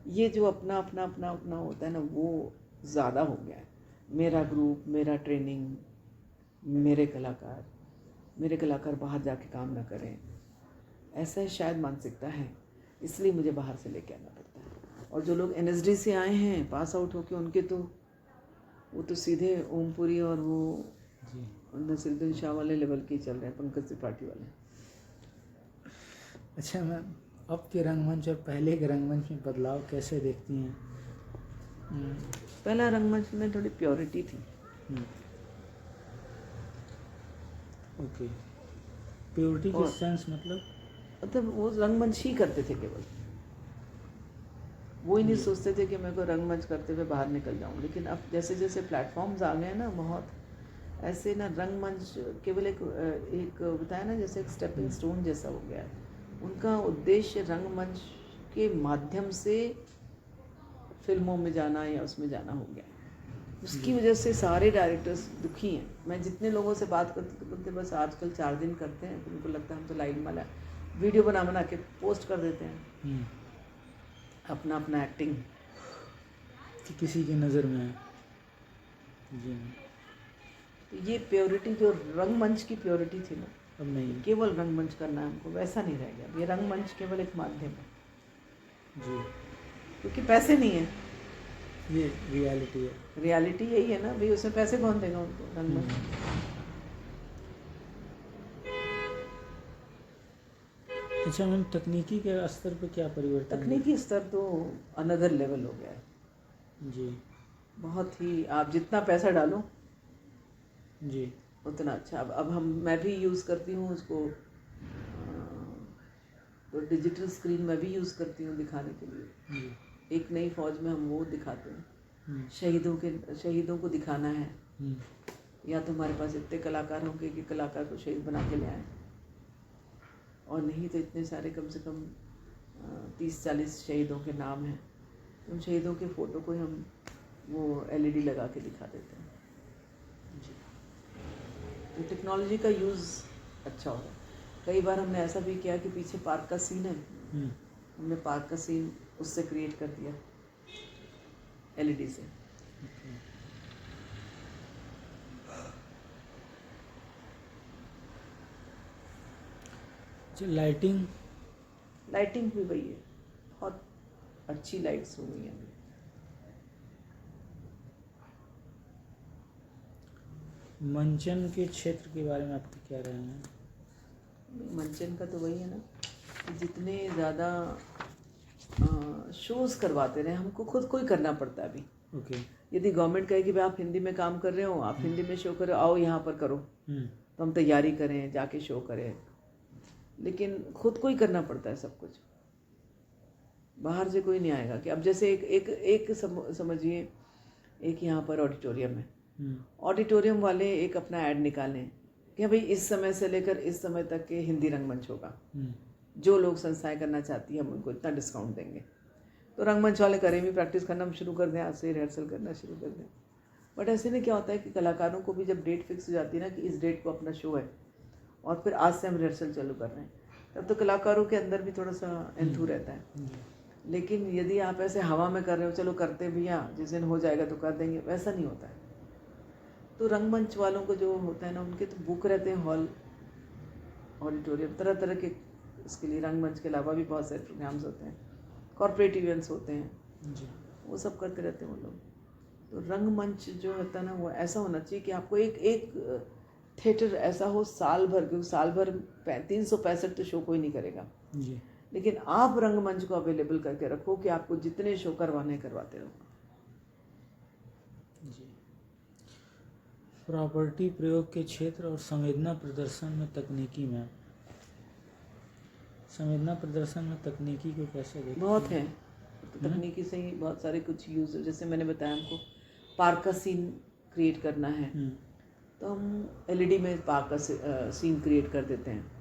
ये जो अपना अपना अपना अपना होता है ना, वो ज़्यादा हो गया है। मेरा ग्रुप, मेरा ट्रेनिंग, मेरे कलाकार बाहर जाके काम ना करें, ऐसा शायद मानसिकता है, इसलिए मुझे बाहर से लेके आना पड़ता है। और जो लोग NSD से आए हैं पास आउट होके, उनके तो वो तो सीधे ओमपुरी और वो नसीरुद्दीन शाह वाले लेवल के चल रहे हैं, पंकज त्रिपाठी वाले। अच्छा मैम, अब के रंगमंच और पहले के रंगमंच में बदलाव कैसे देखती हैं? पहला रंगमंच में थोड़ी प्योरिटी थी। ओके, प्योरिटी के सेंस मतलब वो रंगमंच ही करते थे केवल, वो ही नहीं सोचते थे कि मैं को रंगमंच करते हुए बाहर निकल जाऊं। लेकिन अब जैसे जैसे प्लेटफॉर्म्स आ गए हैं ना, बहुत ऐसे ना, रंगमंच केवल एक बताया ना, जैसे एक स्टेपिंग स्टोन जैसा हो गया है। उनका उद्देश्य रंगमंच के माध्यम से फिल्मों में जाना या उसमें जाना हो गया। उसकी वजह से सारे डायरेक्टर्स दुखी हैं। मैं जितने लोगों से बात करते बस आजकल 4 दिन करते हैं, तो उनको लगता है हम तो लाइन वाला वीडियो बना के पोस्ट कर देते हैं अपना अपना एक्टिंग कि किसी की नज़र में है। जी। तो ये प्योरिटी जो रंगमंच की प्योरिटी थी ना, अब नहीं। केवल रंगमंच करना है हमको, वैसा नहीं रह गया। ये रंगमंच केवल एक माध्यम है जी, क्योंकि पैसे नहीं है। ये रियलिटी है। रियलिटी यही है ना भाई, उसमें पैसे कौन देगा उनको रंगमंच। अच्छा मैम, तकनीकी के स्तर पे क्या परिवर्तन है? तकनीकी स्तर तो अनदर लेवल हो गया है जी बहुत ही। आप जितना पैसा डालो जी उतना अच्छा। अब मैं भी यूज़ करती हूँ उसको, तो डिजिटल स्क्रीन मैं भी यूज़ करती हूँ दिखाने के लिए। जी एक नई फौज में हम वो दिखाते हैं, हम्म, शहीदों को दिखाना है। हम्म, या तो हमारे पास इतने कलाकार होंगे कि कलाकार को शहीद बना के ले आए, और नहीं तो इतने सारे कम से कम 30-40 शहीदों के नाम हैं, उन शहीदों के फ़ोटो को हम वो LED लगा के दिखा देते हैं। जी तो टेक्नोलॉजी का यूज़ अच्छा हो रहा है। कई बार हमने ऐसा भी किया कि पीछे पार्क का सीन है, हम्म, हमने पार्क का सीन उससे क्रिएट कर दिया LED से। ओके। अच्छा, लाइटिंग भी वही है, बहुत अच्छी लाइट्स हो गई हैं। मंचन के क्षेत्र के बारे में आपकी क्या राय है? मंचन का तो वही है ना कि जितने ज़्यादा शोज़ करवाते रहे, हमको खुद को ही करना पड़ता है अभी। ओके। यदि गवर्नमेंट कहे कि भाई आप हिंदी में काम कर रहे हो, आप हिंदी में शो करो, आओ यहाँ पर करो, तो हम तैयारी करें, जाके शो करें, लेकिन खुद को ही करना पड़ता है सब कुछ। बाहर से कोई नहीं आएगा। कि अब जैसे एक समझिए, एक यहाँ पर ऑडिटोरियम है, ऑडिटोरियम वाले एक अपना ऐड निकालें कि भाई इस समय से लेकर इस समय तक के हिंदी रंगमंच होगा, जो लोग संस्थाएं करना चाहती हैं हम उनको इतना डिस्काउंट देंगे। तो रंगमंच वाले करें भी, प्रैक्टिस करना हम शुरू कर दें, आज से रिहर्सल करना शुरू कर दें। बट ऐसे में क्या होता है कि कलाकारों को भी जब डेट फिक्स हो जाती है ना कि इस डेट को अपना शो है और फिर आज से हम रिहर्सल चालू कर रहे हैं, तब तो कलाकारों के अंदर भी थोड़ा सा एंथू रहता है। लेकिन यदि आप ऐसे हवा में कर रहे हो, चलो करते भैया, जिस दिन हो जाएगा तो कर देंगे, वैसा नहीं होता है। तो रंगमंच वालों को जो होता है ना, उनके तो बुक रहते हैं हॉल, ऑडिटोरियम, तरह तरह के। इसके लिए रंगमंच के अलावा भी बहुत सारे प्रोग्राम्स होते हैं, कॉर्पोरेट इवेंट्स होते हैं जी। वो सब करते रहते हैं वो लोग। तो रंगमंच जो होता है ना, वो ऐसा होना चाहिए कि आपको एक थिएटर ऐसा हो साल भर, क्योंकि साल भर 365 तो शो कोई नहीं करेगा जी। लेकिन आप रंगमंच को अवेलेबल करके रखो कि आपको जितने शो करवाने करवाते रहो। जी। प्रॉपर्टी प्रयोग के क्षेत्र और संवेदना प्रदर्शन में तकनीकी में, संवेदना प्रदर्शन में तकनीकी को कैसे देखते हैं? बहुत है, तो तकनीकी से ही बहुत सारे कुछ यूज़। जैसे मैंने बताया, हमको पार्क का सीन क्रिएट करना है, तो हम LED में पार्क का सीन क्रिएट कर देते हैं।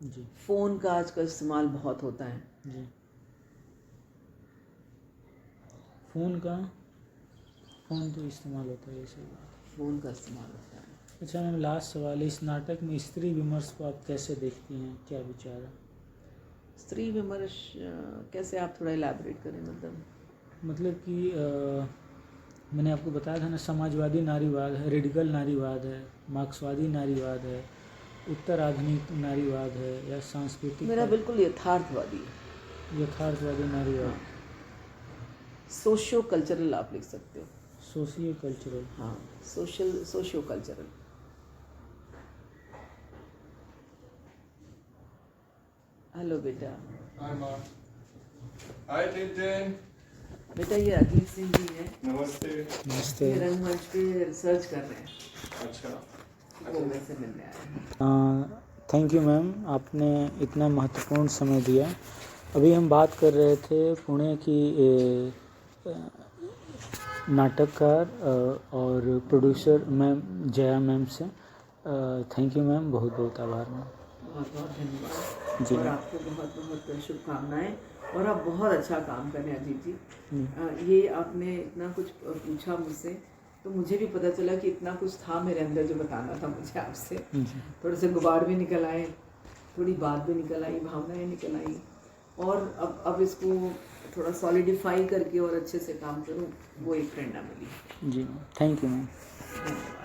जी फ़ोन का आज का इस्तेमाल बहुत होता है। जी। फ़ोन तो इस्तेमाल होता है, ये सही बात है। फ़ोन का इस्तेमाल होता है। अच्छा मैम, लास्ट सवाल है, इस नाटक में स्त्री विमर्श को आप कैसे देखती हैं, क्या विचार है? स्त्री विमर्श कैसे, आप थोड़ा इलैबोरेट करें। मतलब कि मैंने आपको बताया था ना, समाजवादी नारीवाद है, रेडिकल नारीवाद है, मार्क्सवादी नारीवाद है, उत्तर आधुनिक नारीवाद है, या सांस्कृतिक? मेरा बिल्कुल यथार्थवादी है। यथार्थवादी नारीवाद। सोशियो कल्चरल आप लिख सकते हो। Socio cultural. हाँ, सोशियो कल्चरल। हेलो बेटा। हाय माँ। हाय टिन। बेटा ये अजीत सिंह जी हैं, नमस्ते। नमस्ते। ये रंगमंच पे रिसर्च कर रहे हैं। अच्छा। वो मेरे से मिलने आए हैं। थैंक यू मैम, आपने इतना महत्वपूर्ण समय दिया। अभी हम बात कर रहे थे पुणे की नाटककार और प्रोड्यूसर मैम जया मैम से। थैंक यू मैम, बहुत बहुत आभार मैम। बहुत बहुत धन्यवाद जी। और आपको बहुत बहुत शुभकामनाएं। और आप बहुत अच्छा काम कर रहे हैं अजीत जी। ये आपने इतना कुछ पूछा मुझसे, तो मुझे भी पता चला कि इतना कुछ था मेरे अंदर जो बताना था मुझे आपसे। थोड़े से गुबार भी निकल आए, थोड़ी बात भी निकल आई, भावनाएं निकल आई, और अब इसको थोड़ा सॉलिडिफाई करके और अच्छे से काम करूं, वो एक प्रेरणा मिली। जी, थैंक यू मैम। धन्यवाद।